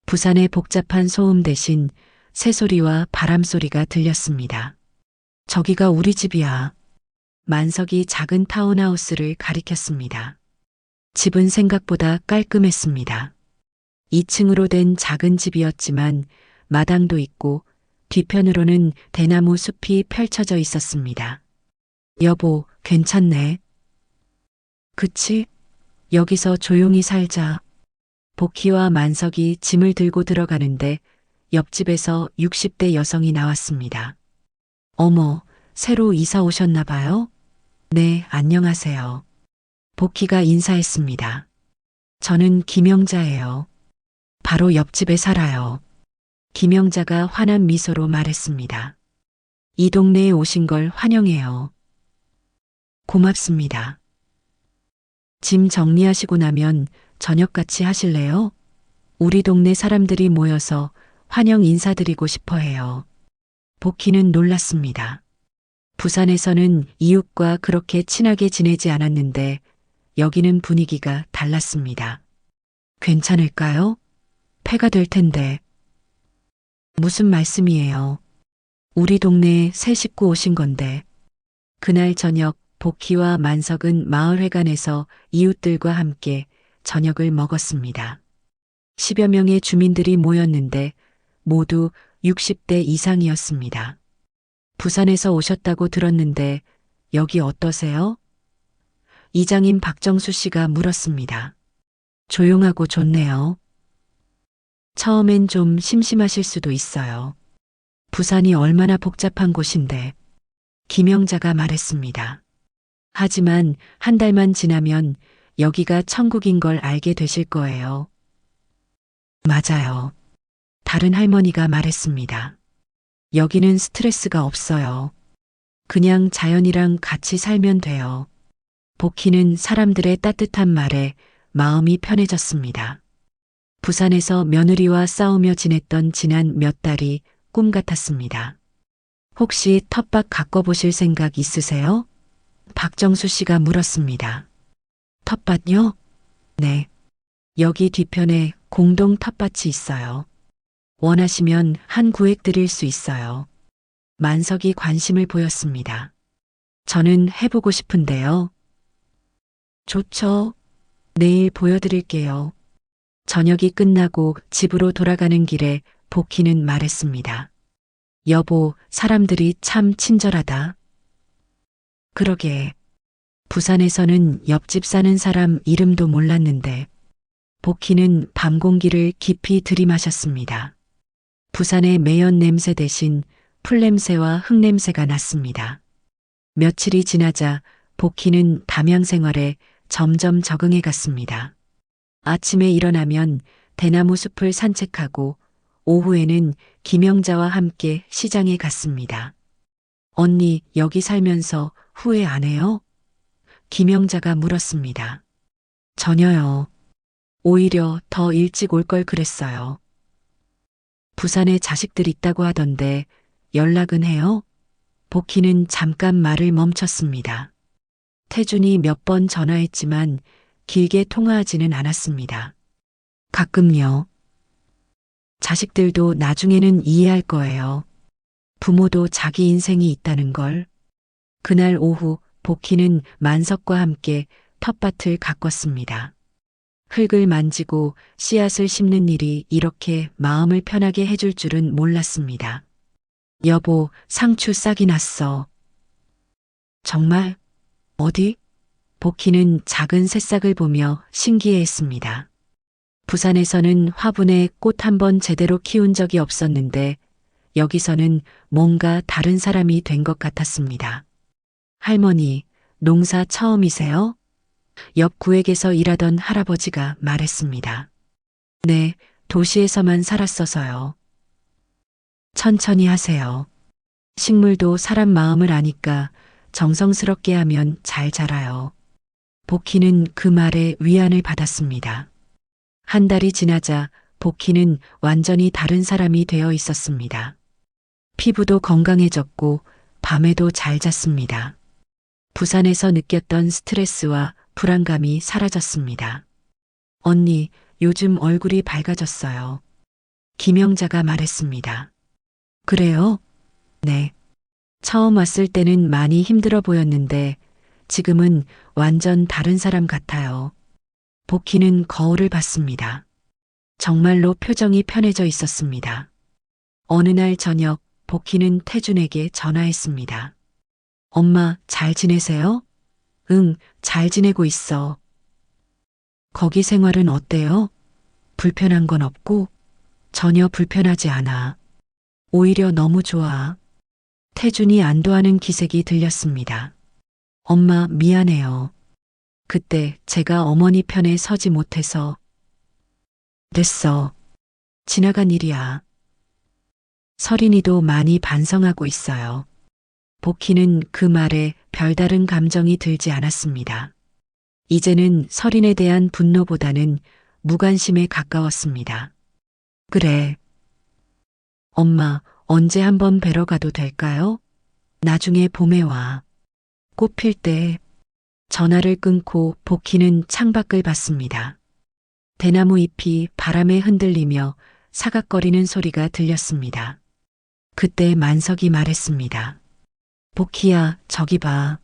부산의 복잡한 소음 대신 새소리와 바람소리가 들렸습니다. 저기가 우리 집이야. 만석이 작은 타운하우스를 가리켰습니다. 집은 생각보다 깔끔했습니다. 2층으로 된 작은 집이었지만 마당도 있고 뒤편으로는 대나무 숲이 펼쳐져 있었습니다. 여보, 괜찮네. 그치? 여기서 조용히 살자. 복희와 만석이 짐을 들고 들어가는데 옆집에서 60대 여성이 나왔습니다. 어머, 새로 이사 오셨나 봐요? 네, 안녕하세요. 복희가 인사했습니다. 저는 김영자예요. 바로 옆집에 살아요. 김영자가 환한 미소로 말했습니다. 이 동네에 오신 걸 환영해요. 고맙습니다. 짐 정리하시고 나면 저녁 같이 하실래요? 우리 동네 사람들이 모여서 환영 인사드리고 싶어 해요. 복희는 놀랐습니다. 부산에서는 이웃과 그렇게 친하게 지내지 않았는데 여기는 분위기가 달랐습니다. 괜찮을까요? 폐가 될 텐데. 무슨 말씀이에요? 우리 동네에 새 식구 오신 건데. 그날 저녁 복희와 만석은 마을회관에서 이웃들과 함께 저녁을 먹었습니다. 10여 명의 주민들이 모였는데 모두 60대 이상이었습니다. 부산에서 오셨다고 들었는데 여기 어떠세요? 이장인 박정수 씨가 물었습니다. 조용하고 좋네요. 처음엔 좀 심심하실 수도 있어요. 부산이 얼마나 복잡한 곳인데, 김영자가 말했습니다. 하지만 한 달만 지나면 여기가 천국인 걸 알게 되실 거예요. 맞아요. 다른 할머니가 말했습니다. 여기는 스트레스가 없어요. 그냥 자연이랑 같이 살면 돼요. 복희는 사람들의 따뜻한 말에 마음이 편해졌습니다. 부산에서 며느리와 싸우며 지냈던 지난 몇 달이 꿈 같았습니다. 혹시 텃밭 가꿔보실 생각 있으세요? 박정수 씨가 물었습니다. 텃밭요? 네. 여기 뒤편에 공동 텃밭이 있어요. 원하시면 한 구획 드릴 수 있어요. 만석이 관심을 보였습니다. 저는 해보고 싶은데요. 좋죠. 내일 보여드릴게요. 저녁이 끝나고 집으로 돌아가는 길에 복희는 말했습니다. 여보, 사람들이 참 친절하다. 그러게. 부산에서는 옆집 사는 사람 이름도 몰랐는데 복희는 밤 공기를 깊이 들이마셨습니다. 부산의 매연 냄새 대신 풀냄새와 흙냄새가 났습니다. 며칠이 지나자 복희는 담양 생활에 점점 적응해 갔습니다. 아침에 일어나면 대나무 숲을 산책하고 오후에는 김영자와 함께 시장에 갔습니다. 언니, 여기 살면서 후회 안 해요? 김영자가 물었습니다. 전혀요. 오히려 더 일찍 올 걸 그랬어요. 부산에 자식들 있다고 하던데 연락은 해요? 복희는 잠깐 말을 멈췄습니다. 태준이 몇 번 전화했지만 길게 통화하지는 않았습니다. 가끔요. 자식들도 나중에는 이해할 거예요. 부모도 자기 인생이 있다는 걸. 그날 오후 복희는 만석과 함께 텃밭을 가꿨습니다. 흙을 만지고 씨앗을 심는 일이 이렇게 마음을 편하게 해줄 줄은 몰랐습니다. 여보, 상추 싹이 났어. 정말? 어디? 복희는 작은 새싹을 보며 신기해했습니다. 부산에서는 화분에 꽃 한 번 제대로 키운 적이 없었는데 여기서는 뭔가 다른 사람이 된 것 같았습니다. 할머니, 농사 처음이세요? 옆 구획에서 일하던 할아버지가 말했습니다. 네, 도시에서만 살았어서요. 천천히 하세요. 식물도 사람 마음을 아니까 정성스럽게 하면 잘 자라요. 복희는 그 말에 위안을 받았습니다. 한 달이 지나자 복희는 완전히 다른 사람이 되어 있었습니다. 피부도 건강해졌고 밤에도 잘 잤습니다. 부산에서 느꼈던 스트레스와 불안감이 사라졌습니다. 언니, 요즘 얼굴이 밝아졌어요. 김영자가 말했습니다. 그래요? 네. 처음 왔을 때는 많이 힘들어 보였는데 지금은 완전 다른 사람 같아요. 복희는 거울을 봤습니다. 정말로 표정이 편해져 있었습니다. 어느 날 저녁 복희는 태준에게 전화했습니다. 엄마, 잘 지내세요? 응, 잘 지내고 있어. 거기 생활은 어때요? 불편한 건 없고? 전혀 불편하지 않아. 오히려 너무 좋아. 태준이 안도하는 기색이 들렸습니다. 엄마, 미안해요. 그때 제가 어머니 편에 서지 못해서. 됐어. 지나간 일이야. 서린이도 많이 반성하고 있어요. 복희는 그 말에 별다른 감정이 들지 않았습니다. 이제는 서린에 대한 분노보다는 무관심에 가까웠습니다. 그래. 엄마, 언제 한번 뵈러 가도 될까요? 나중에 봄에 와. 꽃 필 때. 전화를 끊고 복희는 창밖을 봤습니다. 대나무 잎이 바람에 흔들리며 사각거리는 소리가 들렸습니다. 그때 만석이 말했습니다. 복희야, 저기 봐.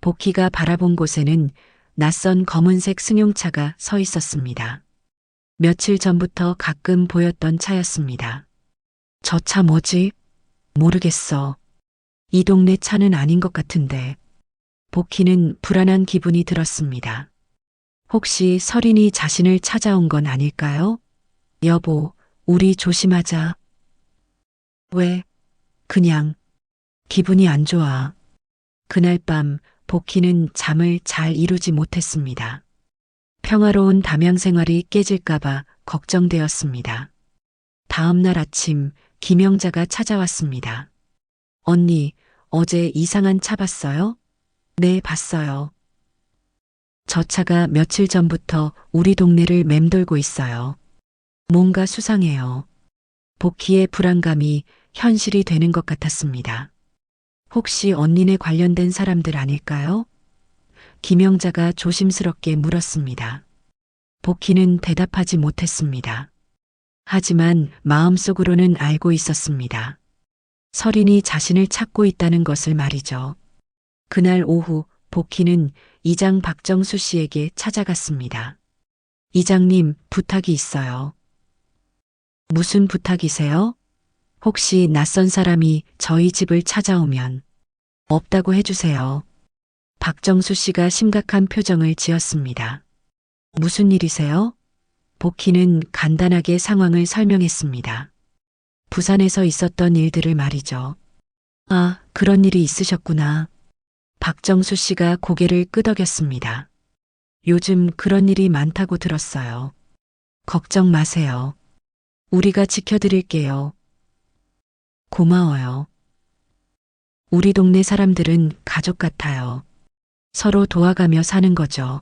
복희가 바라본 곳에는 낯선 검은색 승용차가 서 있었습니다. 며칠 전부터 가끔 보였던 차였습니다. 저 차 뭐지? 모르겠어. 이 동네 차는 아닌 것 같은데. 복희는 불안한 기분이 들었습니다. 혹시 설인이 자신을 찾아온 건 아닐까요? 여보, 우리 조심하자. 왜? 그냥 기분이 안 좋아. 그날 밤 복희는 잠을 잘 이루지 못했습니다. 평화로운 담양 생활이 깨질까봐 걱정되었습니다. 다음 날 아침 김영자가 찾아왔습니다. 언니, 어제 이상한 차 봤어요? 네, 봤어요. 저 차가 며칠 전부터 우리 동네를 맴돌고 있어요. 뭔가 수상해요. 복희의 불안감이 현실이 되는 것 같았습니다. 혹시 언니네 관련된 사람들 아닐까요? 김영자가 조심스럽게 물었습니다. 복희는 대답하지 못했습니다. 하지만 마음속으로는 알고 있었습니다. 설인이 자신을 찾고 있다는 것을 말이죠. 그날 오후 복희는 이장 박정수 씨에게 찾아갔습니다. 이장님, 부탁이 있어요. 무슨 부탁이세요? 혹시 낯선 사람이 저희 집을 찾아오면 없다고 해주세요. 박정수 씨가 심각한 표정을 지었습니다. 무슨 일이세요? 복희는 간단하게 상황을 설명했습니다. 부산에서 있었던 일들을 말이죠. 아, 그런 일이 있으셨구나. 박정수 씨가 고개를 끄덕였습니다. 요즘 그런 일이 많다고 들었어요. 걱정 마세요. 우리가 지켜드릴게요. 고마워요. 우리 동네 사람들은 가족 같아요. 서로 도와가며 사는 거죠.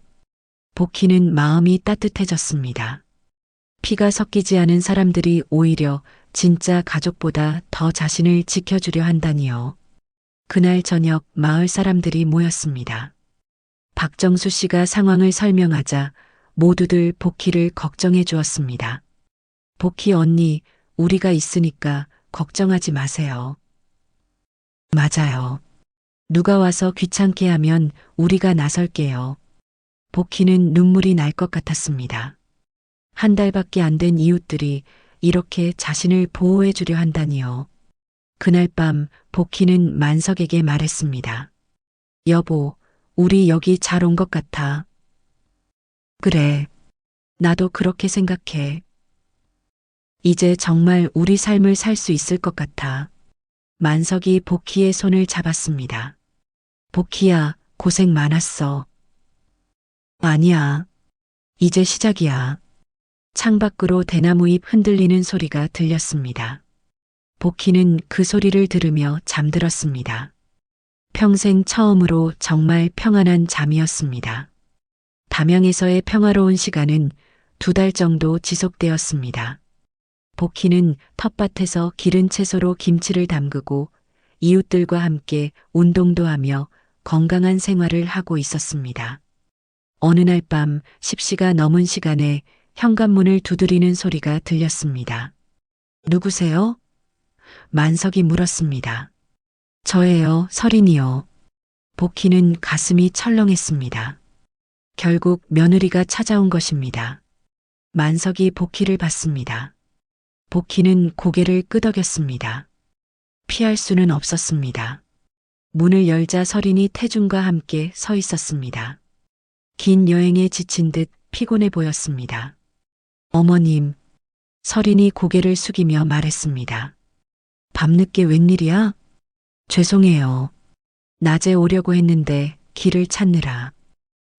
복희는 마음이 따뜻해졌습니다. 피가 섞이지 않은 사람들이 오히려 진짜 가족보다 더 자신을 지켜주려 한다니요. 그날 저녁 마을 사람들이 모였습니다. 박정수 씨가 상황을 설명하자 모두들 복희를 걱정해 주었습니다. 복희 언니, 우리가 있으니까 걱정하지 마세요. 맞아요. 누가 와서 귀찮게 하면 우리가 나설게요. 복희는 눈물이 날 것 같았습니다. 한 달밖에 안 된 이웃들이 이렇게 자신을 보호해 주려 한다니요. 그날 밤 복희는 만석에게 말했습니다. 여보, 우리 여기 잘 온 것 같아. 그래. 나도 그렇게 생각해. 이제 정말 우리 삶을 살 수 있을 것 같아. 만석이 복희의 손을 잡았습니다. 복희야, 고생 많았어. 아니야. 이제 시작이야. 창밖으로 대나무 잎 흔들리는 소리가 들렸습니다. 복희는 그 소리를 들으며 잠들었습니다. 평생 처음으로 정말 평안한 잠이었습니다. 담양에서의 평화로운 시간은 2달 정도 지속되었습니다. 복희는 텃밭에서 기른 채소로 김치를 담그고 이웃들과 함께 운동도 하며 건강한 생활을 하고 있었습니다. 어느 날 밤 10시가 넘은 시간에 현관문을 두드리는 소리가 들렸습니다. 누구세요? 만석이 물었습니다. 저예요, 설인이요. 복희는 가슴이 철렁했습니다. 결국 며느리가 찾아온 것입니다. 만석이 복희를 봤습니다. 복희는 고개를 끄덕였습니다. 피할 수는 없었습니다. 문을 열자 설인이 태준과 함께 서 있었습니다. 긴 여행에 지친 듯 피곤해 보였습니다. 어머님, 설인이 고개를 숙이며 말했습니다. 밤늦게 웬일이야? 죄송해요. 낮에 오려고 했는데 길을 찾느라.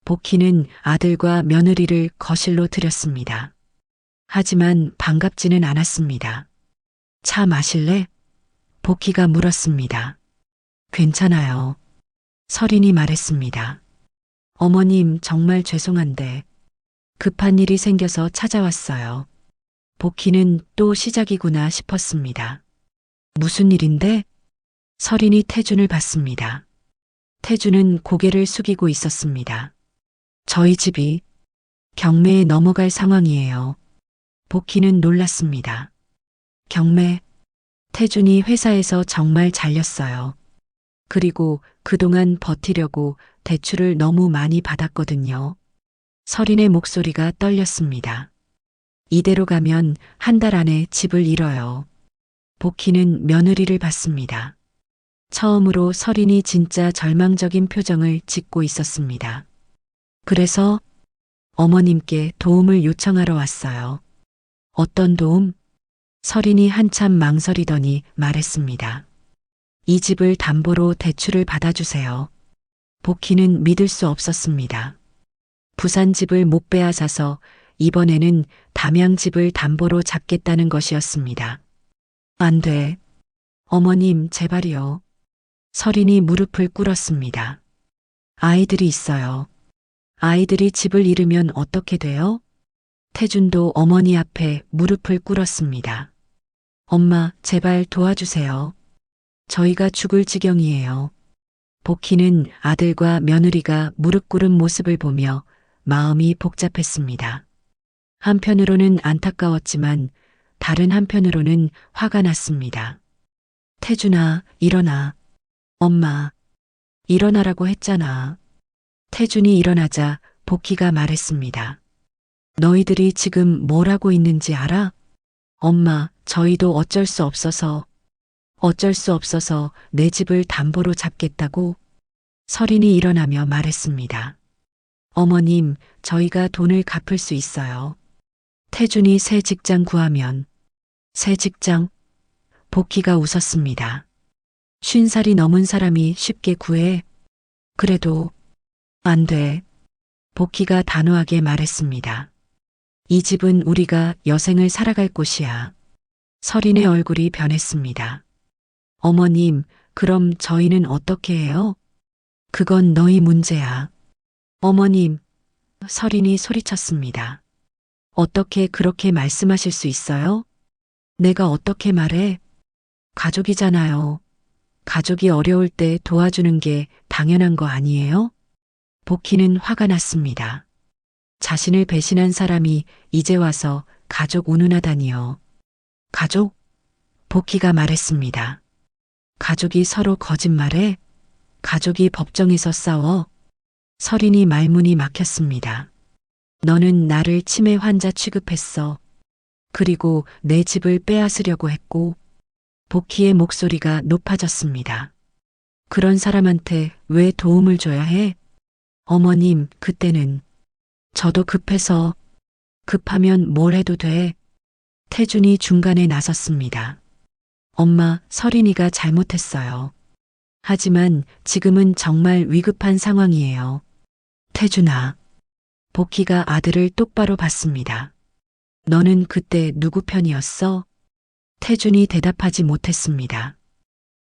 복희는 아들과 며느리를 거실로 들였습니다. 하지만 반갑지는 않았습니다. 차 마실래? 복희가 물었습니다. 괜찮아요. 설인이 말했습니다. 어머님 정말 죄송한데 급한 일이 생겨서 찾아왔어요. 복희는 또 시작이구나 싶었습니다. 무슨 일인데? 설인이 태준을 봤습니다. 태준은 고개를 숙이고 있었습니다. 저희 집이 경매에 넘어갈 상황이에요. 복희는 놀랐습니다. 경매, 태준이 회사에서 정말 잘렸어요. 그리고 그동안 버티려고 대출을 너무 많이 받았거든요. 설인의 목소리가 떨렸습니다. 이대로 가면 한 달 안에 집을 잃어요. 복희는 며느리를 봤습니다. 처음으로 설인이 진짜 절망적인 표정을 짓고 있었습니다. 그래서 어머님께 도움을 요청하러 왔어요. 어떤 도움? 설인이 한참 망설이더니 말했습니다. 이 집을 담보로 대출을 받아주세요. 복희는 믿을 수 없었습니다. 부산 집을 못 빼앗아서 이번에는 담양 집을 담보로 잡겠다는 것이었습니다. 안 돼. 어머님, 제발이요. 설인이 무릎을 꿇었습니다. 아이들이 있어요. 아이들이 집을 잃으면 어떻게 돼요? 태준도 어머니 앞에 무릎을 꿇었습니다. 엄마, 제발 도와주세요. 저희가 죽을 지경이에요. 복희는 아들과 며느리가 무릎 꿇은 모습을 보며 마음이 복잡했습니다. 한편으로는 안타까웠지만 다른 한편으로는 화가 났습니다. 태준아, 일어나. 엄마, 일어나라고 했잖아. 태준이 일어나자 복희가 말했습니다. 너희들이 지금 뭘 하고 있는지 알아? 엄마, 저희도 어쩔 수 없어서 내 집을 담보로 잡겠다고 설인이 일어나며 말했습니다. 어머님, 저희가 돈을 갚을 수 있어요. 태준이 새 직장 구하면. 새 직장? 복희가 웃었습니다. 50살이 넘은 사람이 쉽게 구해? 그래도 안 돼. 복희가 단호하게 말했습니다. 이 집은 우리가 여생을 살아갈 곳이야. 설인의 얼굴이 변했습니다. 어머님, 그럼 저희는 어떻게 해요? 그건 너희 문제야. 어머님, 설인이 소리쳤습니다. 어떻게 그렇게 말씀하실 수 있어요? 내가 어떻게 말해? 가족이잖아요. 가족이 어려울 때 도와주는 게 당연한 거 아니에요? 복희는 화가 났습니다. 자신을 배신한 사람이 이제 와서 가족 운운하다니요. 가족? 복희가 말했습니다. 가족이 서로 거짓말해? 가족이 법정에서 싸워? 설인이 말문이 막혔습니다. 너는 나를 치매 환자 취급했어. 그리고 내 집을 빼앗으려고 했고. 복희의 목소리가 높아졌습니다. 그런 사람한테 왜 도움을 줘야 해? 어머님, 그때는 저도 급해서. 급하면 뭘 해도 돼. 태준이 중간에 나섰습니다. 엄마, 설인이가 잘못했어요. 하지만 지금은 정말 위급한 상황이에요. 태준아. 복희가 아들을 똑바로 봤습니다. 너는 그때 누구 편이었어? 태준이 대답하지 못했습니다.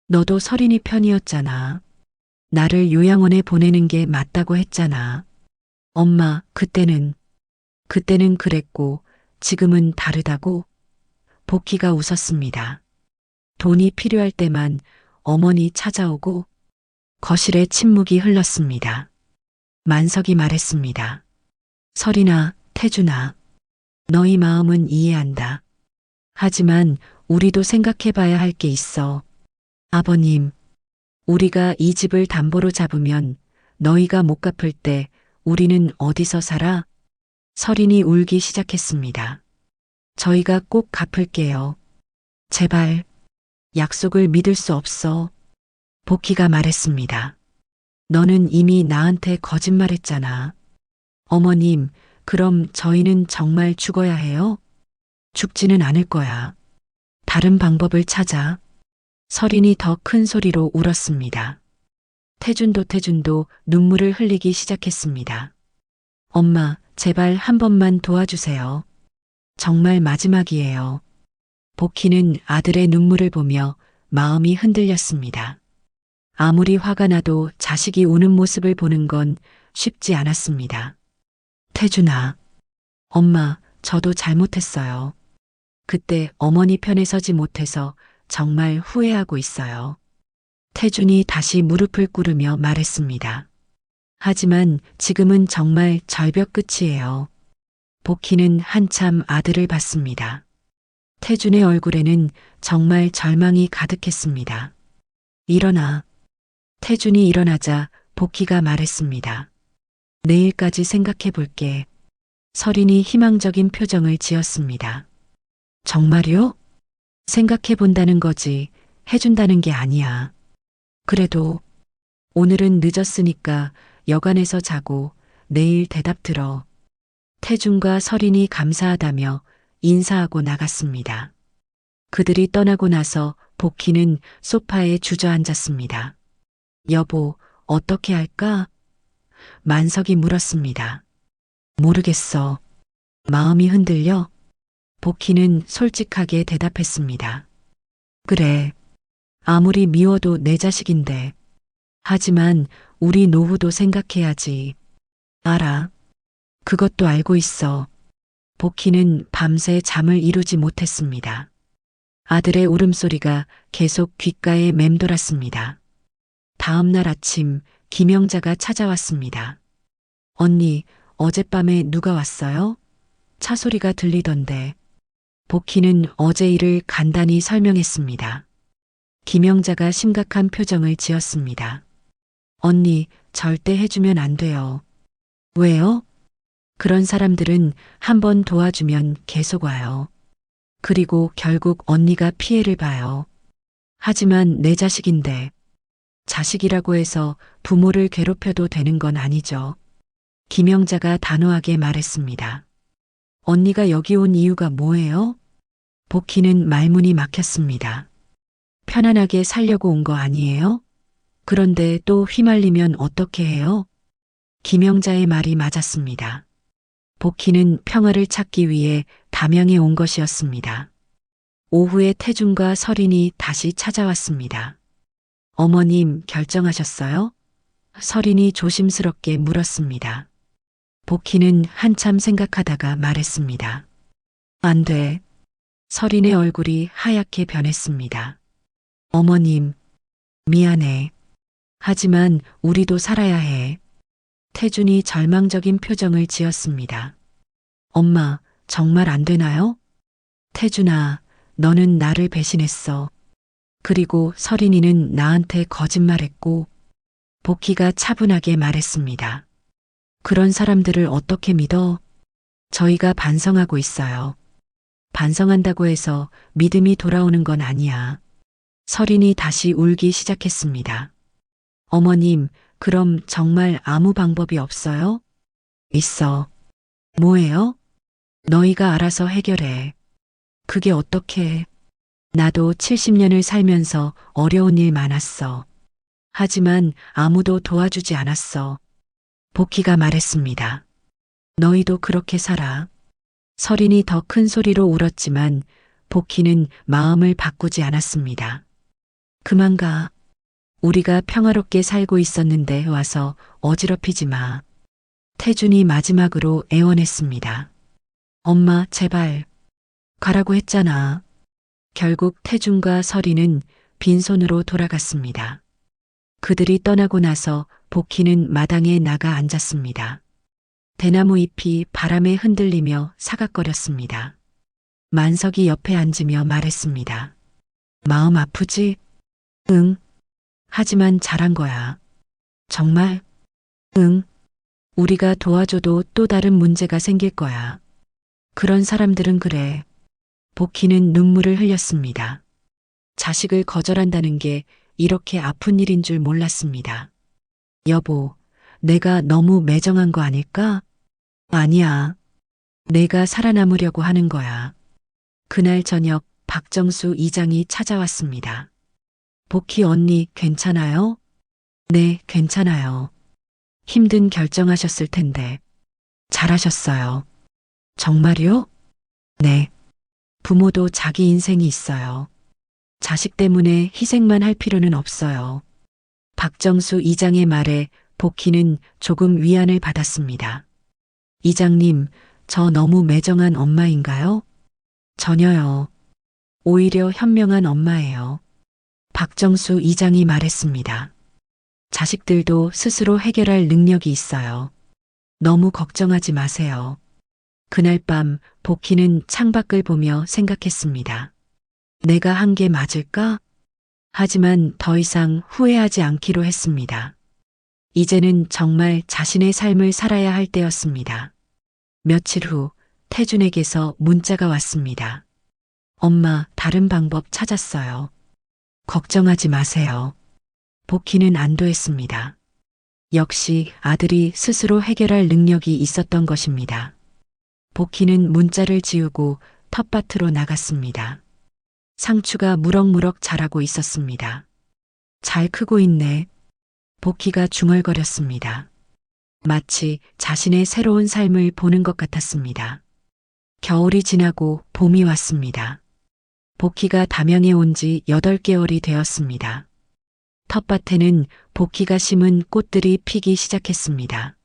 너도 설인이 편이었잖아. 나를 요양원에 보내는 게 맞다고 했잖아. 엄마, 그때는 그랬고 지금은 다르다고? 복희가 웃었습니다. 돈이 필요할 때만 어머니 찾아오고. 거실에 침묵이 흘렀습니다. 만석이 말했습니다. 설인아, 태준아, 너희 마음은 이해한다. 하지만 우리도 생각해봐야 할 게 있어. 아버님, 우리가 이 집을 담보로 잡으면 너희가 못 갚을 때 우리는 어디서 살아? 설인이 울기 시작했습니다. 저희가 꼭 갚을게요. 제발. 약속을 믿을 수 없어. 복희가 말했습니다. 너는 이미 나한테 거짓말했잖아. 어머님, 그럼 저희는 정말 죽어야 해요? 죽지는 않을 거야. 다른 방법을 찾아. 설인이 더 큰 소리로 울었습니다. 태준도 눈물을 흘리기 시작했습니다. 엄마, 제발 한 번만 도와주세요. 정말 마지막이에요. 복희는 아들의 눈물을 보며 마음이 흔들렸습니다. 아무리 화가 나도 자식이 우는 모습을 보는 건 쉽지 않았습니다. 태준아, 엄마, 저도 잘못했어요. 그때 어머니 편에 서지 못해서 정말 후회하고 있어요. 태준이 다시 무릎을 꿇으며 말했습니다. 하지만 지금은 정말 절벽 끝이에요. 복희는 한참 아들을 봤습니다. 태준의 얼굴에는 정말 절망이 가득했습니다. 일어나. 태준이 일어나자 복희가 말했습니다. 내일까지 생각해 볼게. 설인이 희망적인 표정을 지었습니다. 정말요? 생각해 본다는 거지 해준다는 게 아니야. 그래도 오늘은 늦었으니까 여관에서 자고 내일 대답 들어. 태준과 설인이 감사하다며 인사하고 나갔습니다. 그들이 떠나고 나서 복희는 소파에 주저앉았습니다. 여보, 어떻게 할까? 만석이 물었습니다. 모르겠어. 마음이 흔들려? 복희는 솔직하게 대답했습니다. 그래. 아무리 미워도 내 자식인데. 하지만 우리 노후도 생각해야지. 알아. 그것도 알고 있어. 복희는 밤새 잠을 이루지 못했습니다. 아들의 울음소리가 계속 귓가에 맴돌았습니다. 다음 날 아침 김영자가 찾아왔습니다. 언니, 어젯밤에 누가 왔어요? 차 소리가 들리던데. 복희는 어제 일을 간단히 설명했습니다. 김영자가 심각한 표정을 지었습니다. 언니, 절대 해주면 안 돼요. 왜요? 그런 사람들은 한번 도와주면 계속 와요. 그리고 결국 언니가 피해를 봐요. 하지만 내 자식인데, 자식이라고 해서 부모를 괴롭혀도 되는 건 아니죠. 김영자가 단호하게 말했습니다. 언니가 여기 온 이유가 뭐예요? 복희는 말문이 막혔습니다. 편안하게 살려고 온 거 아니에요? 그런데 또 휘말리면 어떻게 해요? 김영자의 말이 맞았습니다. 복희는 평화를 찾기 위해 담양에 온 것이었습니다. 오후에 태준과 설인이 다시 찾아왔습니다. 어머님, 결정하셨어요? 설인이 조심스럽게 물었습니다. 복희는 한참 생각하다가 말했습니다. 안 돼. 설인의 얼굴이 하얗게 변했습니다. 어머님, 미안해. 하지만 우리도 살아야 해. 태준이 절망적인 표정을 지었습니다. 엄마, 정말 안 되나요? 태준아, 너는 나를 배신했어. 그리고 설인이는 나한테 거짓말했고, 복희가 차분하게 말했습니다. 그런 사람들을 어떻게 믿어? 저희가 반성하고 있어요. 반성한다고 해서 믿음이 돌아오는 건 아니야. 설인이 다시 울기 시작했습니다. 어머님, 그럼 정말 아무 방법이 없어요? 있어. 뭐예요? 너희가 알아서 해결해. 그게 어떻게? 나도 70년을 살면서 어려운 일 많았어. 하지만 아무도 도와주지 않았어. 복희가 말했습니다. 너희도 그렇게 살아. 설인이 더 큰 소리로 울었지만 복희는 마음을 바꾸지 않았습니다. 그만 가. 우리가 평화롭게 살고 있었는데 와서 어지럽히지 마. 태준이 마지막으로 애원했습니다. 엄마, 제발. 가라고 했잖아. 결국 태준과 설이는 빈손으로 돌아갔습니다. 그들이 떠나고 나서 복희는 마당에 나가 앉았습니다. 대나무 잎이 바람에 흔들리며 사각거렸습니다. 만석이 옆에 앉으며 말했습니다. 마음 아프지? 응. 하지만 잘한 거야. 정말? 응. 우리가 도와줘도 또 다른 문제가 생길 거야. 그런 사람들은 그래. 복희는 눈물을 흘렸습니다. 자식을 거절한다는 게 이렇게 아픈 일인 줄 몰랐습니다. 여보, 내가 너무 매정한 거 아닐까? 아니야. 내가 살아남으려고 하는 거야. 그날 저녁 박정수 이장이 찾아왔습니다. 복희 언니 괜찮아요? 네, 괜찮아요. 힘든 결정하셨을 텐데. 잘하셨어요. 정말요? 네. 부모도 자기 인생이 있어요. 자식 때문에 희생만 할 필요는 없어요. 박정수 이장의 말에 복희는 조금 위안을 받았습니다. 이장님, 저 너무 매정한 엄마인가요? 전혀요. 오히려 현명한 엄마예요. 박정수 이장이 말했습니다. 자식들도 스스로 해결할 능력이 있어요. 너무 걱정하지 마세요. 그날 밤 복희는 창밖을 보며 생각했습니다. 내가 한 게 맞을까? 하지만 더 이상 후회하지 않기로 했습니다. 이제는 정말 자신의 삶을 살아야 할 때였습니다. 며칠 후 태준에게서 문자가 왔습니다. 엄마, 다른 방법 찾았어요. 걱정하지 마세요. 복희는 안도했습니다. 역시 아들이 스스로 해결할 능력이 있었던 것입니다. 복희는 문자를 지우고 텃밭으로 나갔습니다. 상추가 무럭무럭 자라고 있었습니다. 잘 크고 있네. 복희가 중얼거렸습니다. 마치 자신의 새로운 삶을 보는 것 같았습니다. 겨울이 지나고 봄이 왔습니다. 복희가 담양에 온 지 8개월이 되었습니다. 텃밭에는 복희가 심은 꽃들이 피기 시작했습니다.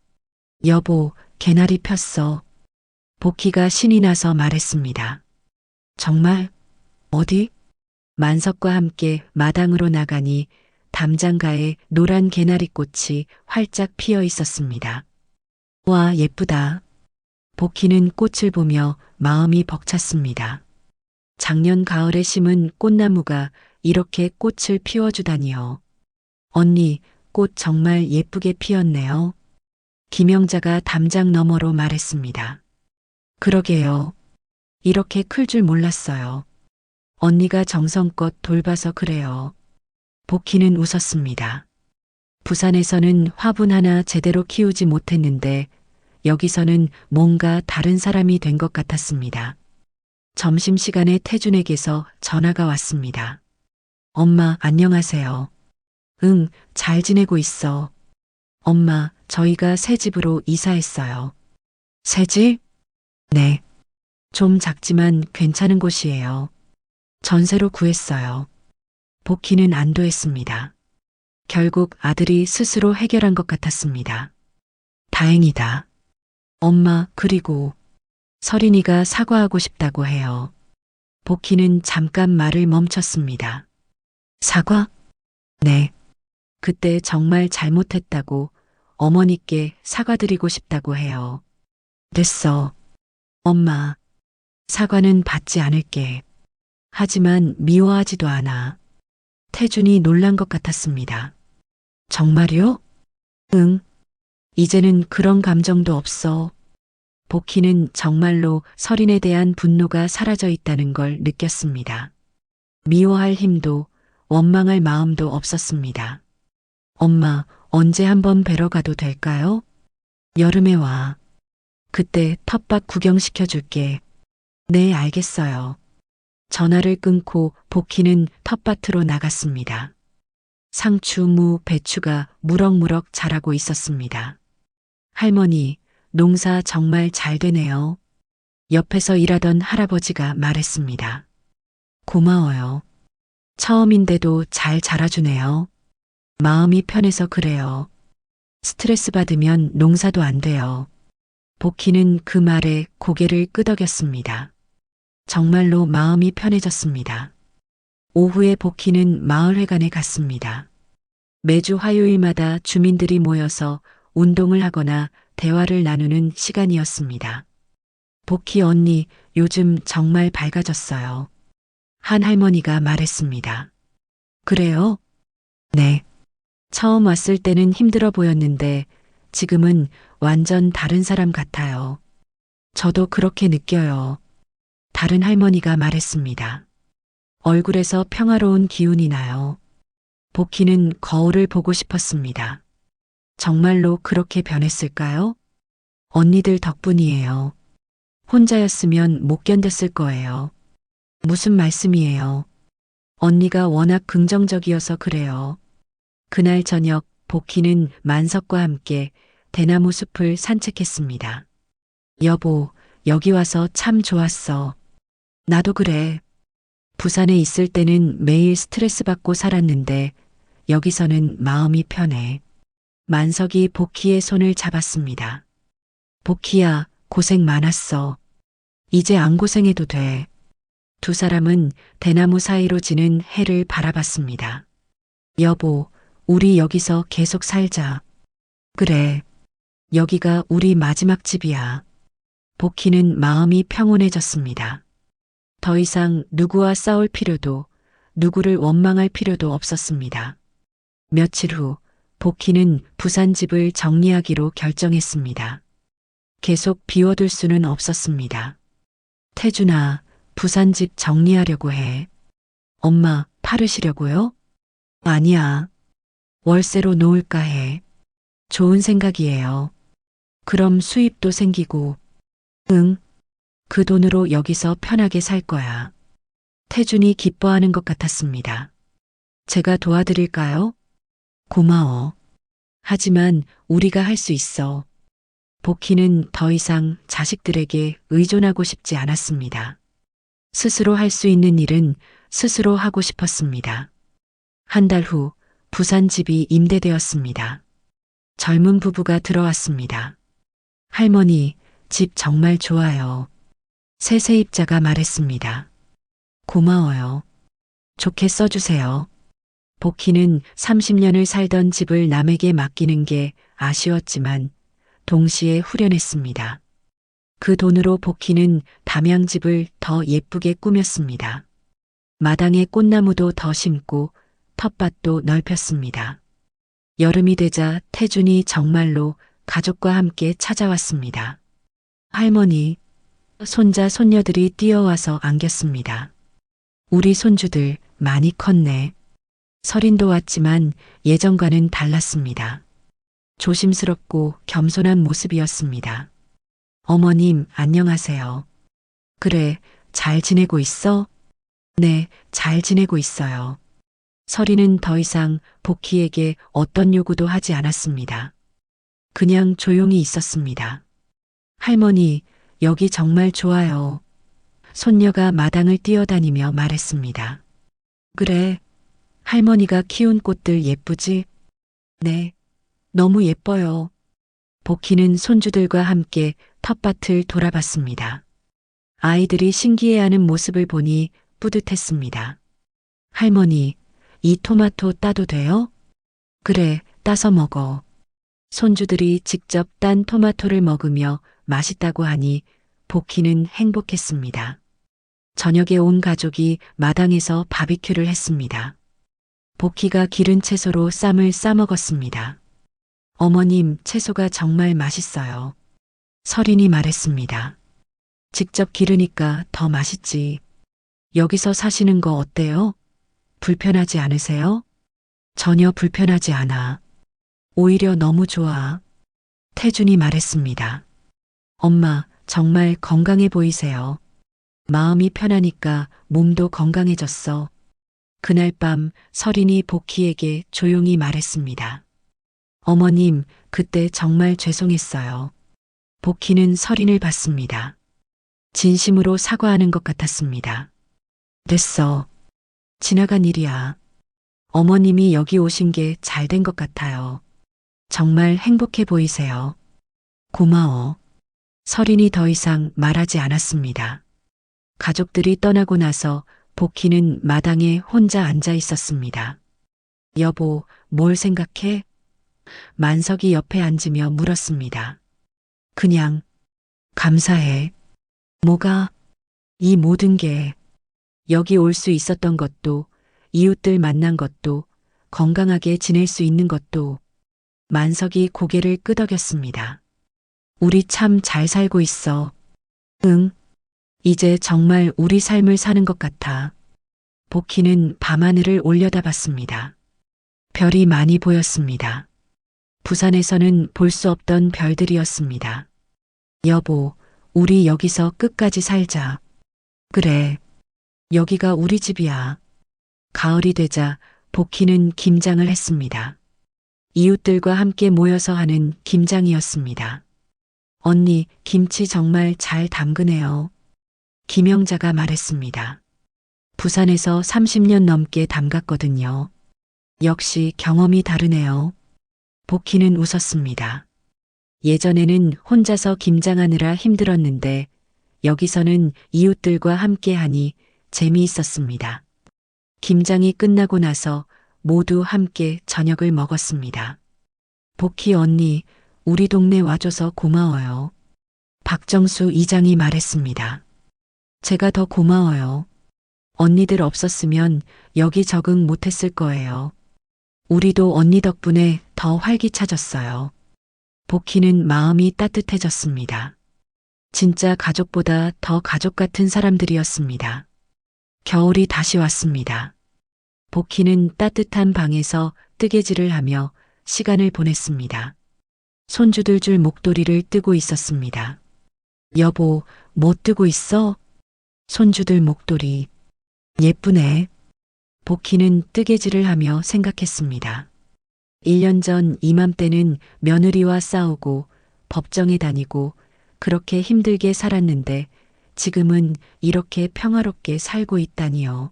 여보, 개나리 폈어. 복희가 신이 나서 말했습니다. 정말? 어디? 만석과 함께 마당으로 나가니 담장가에 노란 개나리꽃이 활짝 피어 있었습니다. 와, 예쁘다. 복희는 꽃을 보며 마음이 벅찼습니다. 작년 가을에 심은 꽃나무가 이렇게 꽃을 피워주다니요. 언니, 꽃 정말 예쁘게 피었네요. 김영자가 담장 너머로 말했습니다. 그러게요. 이렇게 클 줄 몰랐어요. 언니가 정성껏 돌봐서 그래요. 복희는 웃었습니다. 부산에서는 화분 하나 제대로 키우지 못했는데 여기서는 뭔가 다른 사람이 된 것 같았습니다. 점심시간에 태준에게서 전화가 왔습니다. 엄마, 안녕하세요. 응, 잘 지내고 있어. 엄마, 저희가 새 집으로 이사했어요. 새 집? 네. 좀 작지만 괜찮은 곳이에요. 전세로 구했어요. 복희는 안도했습니다. 결국 아들이 스스로 해결한 것 같았습니다. 다행이다. 엄마, 그리고 서린이가 사과하고 싶다고 해요. 복희는 잠깐 말을 멈췄습니다. 사과? 네. 그때 정말 잘못했다고 어머니께 사과드리고 싶다고 해요. 됐어. 엄마, 사과는 받지 않을게. 하지만 미워하지도 않아. 태준이 놀란 것 같았습니다. 정말요? 응. 이제는 그런 감정도 없어. 복희는 정말로 서린에 대한 분노가 사라져 있다는 걸 느꼈습니다. 미워할 힘도 원망할 마음도 없었습니다. 엄마, 언제 한번 뵈러 가도 될까요? 여름에 와. 그때 텃밭 구경시켜줄게. 네, 알겠어요. 전화를 끊고 복희는 텃밭으로 나갔습니다. 상추, 무, 배추가 무럭무럭 자라고 있었습니다. 할머니, 농사 정말 잘 되네요. 옆에서 일하던 할아버지가 말했습니다. 고마워요. 처음인데도 잘 자라주네요. 마음이 편해서 그래요. 스트레스 받으면 농사도 안 돼요. 복희는 그 말에 고개를 끄덕였습니다. 정말로 마음이 편해졌습니다. 오후에 복희는 마을회관에 갔습니다. 매주 화요일마다 주민들이 모여서 운동을 하거나 대화를 나누는 시간이었습니다. 복희 언니, 요즘 정말 밝아졌어요. 한 할머니가 말했습니다. 그래요? 네. 처음 왔을 때는 힘들어 보였는데 지금은 완전 다른 사람 같아요. 저도 그렇게 느껴요. 다른 할머니가 말했습니다. 얼굴에서 평화로운 기운이 나요. 복희는 거울을 보고 싶었습니다. 정말로 그렇게 변했을까요? 언니들 덕분이에요. 혼자였으면 못 견뎠을 거예요. 무슨 말씀이에요? 언니가 워낙 긍정적이어서 그래요. 그날 저녁 복희는 만석과 함께 대나무 숲을 산책했습니다. 여보, 여기 와서 참 좋았어. 나도 그래. 부산에 있을 때는 매일 스트레스 받고 살았는데 여기서는 마음이 편해. 만석이 복희의 손을 잡았습니다. 복희야, 고생 많았어. 이제 안 고생해도 돼. 두 사람은 대나무 사이로 지는 해를 바라봤습니다. 여보, 우리 여기서 계속 살자. 그래. 여기가 우리 마지막 집이야. 복희는 마음이 평온해졌습니다. 더 이상 누구와 싸울 필요도, 누구를 원망할 필요도 없었습니다. 며칠 후, 복희는 부산 집을 정리하기로 결정했습니다. 계속 비워둘 수는 없었습니다. 태준아, 부산 집 정리하려고 해. 엄마, 팔으시려고요? 아니야. 월세로 놓을까 해. 좋은 생각이에요. 그럼 수입도 생기고, 응, 그 돈으로 여기서 편하게 살 거야. 태준이 기뻐하는 것 같았습니다. 제가 도와드릴까요? 고마워. 하지만 우리가 할 수 있어. 복희는 더 이상 자식들에게 의존하고 싶지 않았습니다. 스스로 할 수 있는 일은 스스로 하고 싶었습니다. 한 달 후 부산 집이 임대되었습니다. 젊은 부부가 들어왔습니다. 할머니, 집 정말 좋아요. 새 세입자가 말했습니다. 고마워요. 좋게 써주세요. 복희는 30년을 살던 집을 남에게 맡기는 게 아쉬웠지만 동시에 후련했습니다. 그 돈으로 복희는 담양집을 더 예쁘게 꾸몄습니다. 마당에 꽃나무도 더 심고 텃밭도 넓혔습니다. 여름이 되자 태준이 정말로 가족과 함께 찾아왔습니다. 할머니, 손자, 손녀들이 뛰어와서 안겼습니다. 우리 손주들 많이 컸네. 설인도 왔지만 예전과는 달랐습니다. 조심스럽고 겸손한 모습이었습니다. 어머님, 안녕하세요. 그래, 잘 지내고 있어? 네, 잘 지내고 있어요. 설이는 더 이상 복희에게 어떤 요구도 하지 않았습니다. 그냥 조용히 있었습니다. 할머니, 여기 정말 좋아요. 손녀가 마당을 뛰어다니며 말했습니다. 그래, 할머니가 키운 꽃들 예쁘지? 네, 너무 예뻐요. 복희는 손주들과 함께 텃밭을 돌아봤습니다. 아이들이 신기해하는 모습을 보니 뿌듯했습니다. 할머니, 이 토마토 따도 돼요? 그래, 따서 먹어. 손주들이 직접 딴 토마토를 먹으며 맛있다고 하니 복희는 행복했습니다. 저녁에 온 가족이 마당에서 바비큐를 했습니다. 복희가 기른 채소로 쌈을 싸먹었습니다. 어머님, 채소가 정말 맛있어요. 설인이 말했습니다. 직접 기르니까 더 맛있지. 여기서 사시는 거 어때요? 불편하지 않으세요? 전혀 불편하지 않아. 오히려 너무 좋아. 태준이 말했습니다. 엄마, 정말 건강해 보이세요. 마음이 편하니까 몸도 건강해졌어. 그날 밤 설인이 복희에게 조용히 말했습니다. 어머님, 그때 정말 죄송했어요. 복희는 설인을 봤습니다. 진심으로 사과하는 것 같았습니다. 됐어. 지나간 일이야. 어머님이 여기 오신 게 잘 된 것 같아요. 정말 행복해 보이세요. 고마워. 설인이 더 이상 말하지 않았습니다. 가족들이 떠나고 나서 복희는 마당에 혼자 앉아 있었습니다. 여보, 뭘 생각해? 만석이 옆에 앉으며 물었습니다. 그냥, 감사해. 뭐가? 이 모든 게, 여기 올 수 있었던 것도, 이웃들 만난 것도, 건강하게 지낼 수 있는 것도. 만석이 고개를 끄덕였습니다. 우리 참 잘 살고 있어. 응. 이제 정말 우리 삶을 사는 것 같아. 복희는 밤하늘을 올려다봤습니다. 별이 많이 보였습니다. 부산에서는 볼 수 없던 별들이었습니다. 여보, 우리 여기서 끝까지 살자. 그래. 여기가 우리 집이야. 가을이 되자 복희는 김장을 했습니다. 이웃들과 함께 모여서 하는 김장이었습니다. 언니, 김치 정말 잘 담그네요. 김영자가 말했습니다. 부산에서 30년 넘게 담갔거든요. 역시 경험이 다르네요. 복희는 웃었습니다. 예전에는 혼자서 김장하느라 힘들었는데 여기서는 이웃들과 함께하니 재미있었습니다. 김장이 끝나고 나서 모두 함께 저녁을 먹었습니다. 복희 언니, 우리 동네 와줘서 고마워요. 박정수 이장이 말했습니다. 제가 더 고마워요. 언니들 없었으면 여기 적응 못했을 거예요. 우리도 언니 덕분에 더 활기차졌어요. 복희는 마음이 따뜻해졌습니다. 진짜 가족보다 더 가족 같은 사람들이었습니다. 겨울이 다시 왔습니다. 복희는 따뜻한 방에서 뜨개질을 하며 시간을 보냈습니다. 손주들 줄 목도리를 뜨고 있었습니다. 여보, 뭐 뜨고 있어? 손주들 목도리. 예쁘네. 복희는 뜨개질을 하며 생각했습니다. 1년 전 이맘때는 며느리와 싸우고 법정에 다니고 그렇게 힘들게 살았는데 지금은 이렇게 평화롭게 살고 있다니요.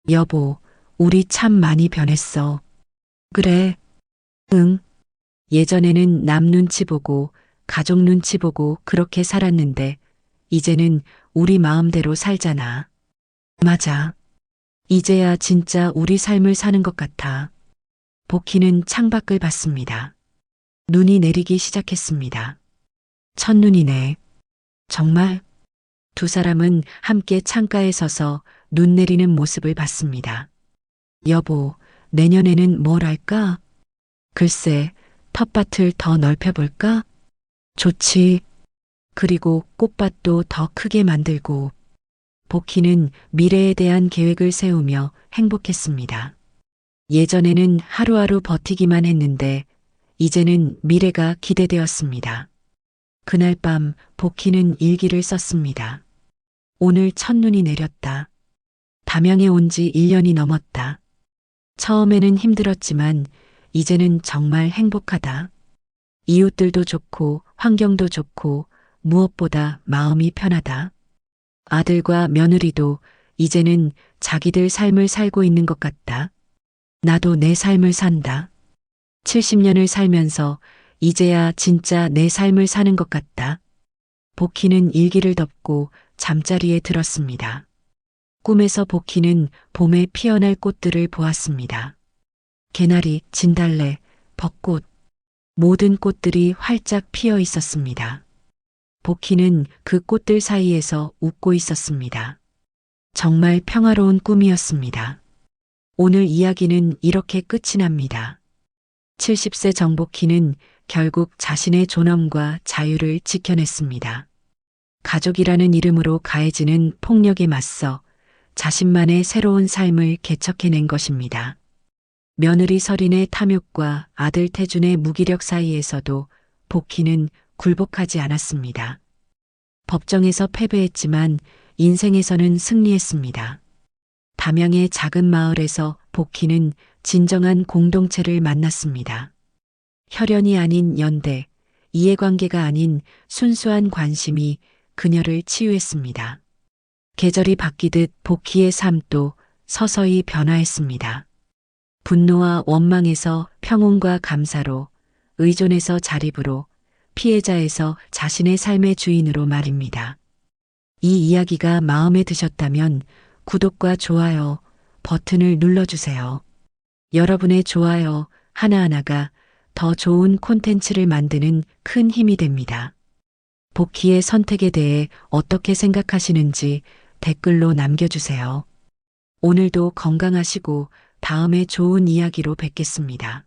여보, 우리 참 많이 변했어. 그래. 응. 예전에는 남 눈치 보고 가족 눈치 보고 그렇게 살았는데 이제는 우리 마음대로 살잖아. 맞아. 이제야 진짜 우리 삶을 사는 것 같아. 복희는 창밖을 봤습니다. 눈이 내리기 시작했습니다. 첫눈이네. 정말? 두 사람은 함께 창가에 서서 눈 내리는 모습을 봤습니다. 여보, 내년에는 뭘 할까? 글쎄, 텃밭을 더 넓혀볼까? 좋지. 그리고 꽃밭도 더 크게 만들고. 복희는 미래에 대한 계획을 세우며 행복했습니다. 예전에는 하루하루 버티기만 했는데 이제는 미래가 기대되었습니다. 그날 밤 복희는 일기를 썼습니다. 오늘 첫눈이 내렸다. 담양에 온 지 1년이 넘었다. 처음에는 힘들었지만 이제는 정말 행복하다. 이웃들도 좋고 환경도 좋고 무엇보다 마음이 편하다. 아들과 며느리도 이제는 자기들 삶을 살고 있는 것 같다. 나도 내 삶을 산다. 70년을 살면서 이제야 진짜 내 삶을 사는 것 같다. 복희는 일기를 덮고 잠자리에 들었습니다. 꿈에서 복희는 봄에 피어날 꽃들을 보았습니다. 개나리, 진달래, 벚꽃, 모든 꽃들이 활짝 피어 있었습니다. 복희는 그 꽃들 사이에서 웃고 있었습니다. 정말 평화로운 꿈이었습니다. 오늘 이야기는 이렇게 끝이 납니다. 70세 정복희는 결국 자신의 존엄과 자유를 지켜냈습니다. 가족이라는 이름으로 가해지는 폭력에 맞서 자신만의 새로운 삶을 개척해낸 것입니다. 며느리 설인의 탐욕과 아들 태준의 무기력 사이에서도 복희는 굴복하지 않았습니다. 법정에서 패배했지만 인생에서는 승리했습니다. 담양의 작은 마을에서 복희는 진정한 공동체를 만났습니다. 혈연이 아닌 연대, 이해관계가 아닌 순수한 관심이 그녀를 치유했습니다. 계절이 바뀌듯 복희의 삶도 서서히 변화했습니다. 분노와 원망에서 평온과 감사로, 의존에서 자립으로, 피해자에서 자신의 삶의 주인으로 말입니다. 이 이야기가 마음에 드셨다면 구독과 좋아요 버튼을 눌러주세요. 여러분의 좋아요 하나하나가 더 좋은 콘텐츠를 만드는 큰 힘이 됩니다. 복희의 선택에 대해 어떻게 생각하시는지 댓글로 남겨주세요. 오늘도 건강하시고 다음에 좋은 이야기로 뵙겠습니다.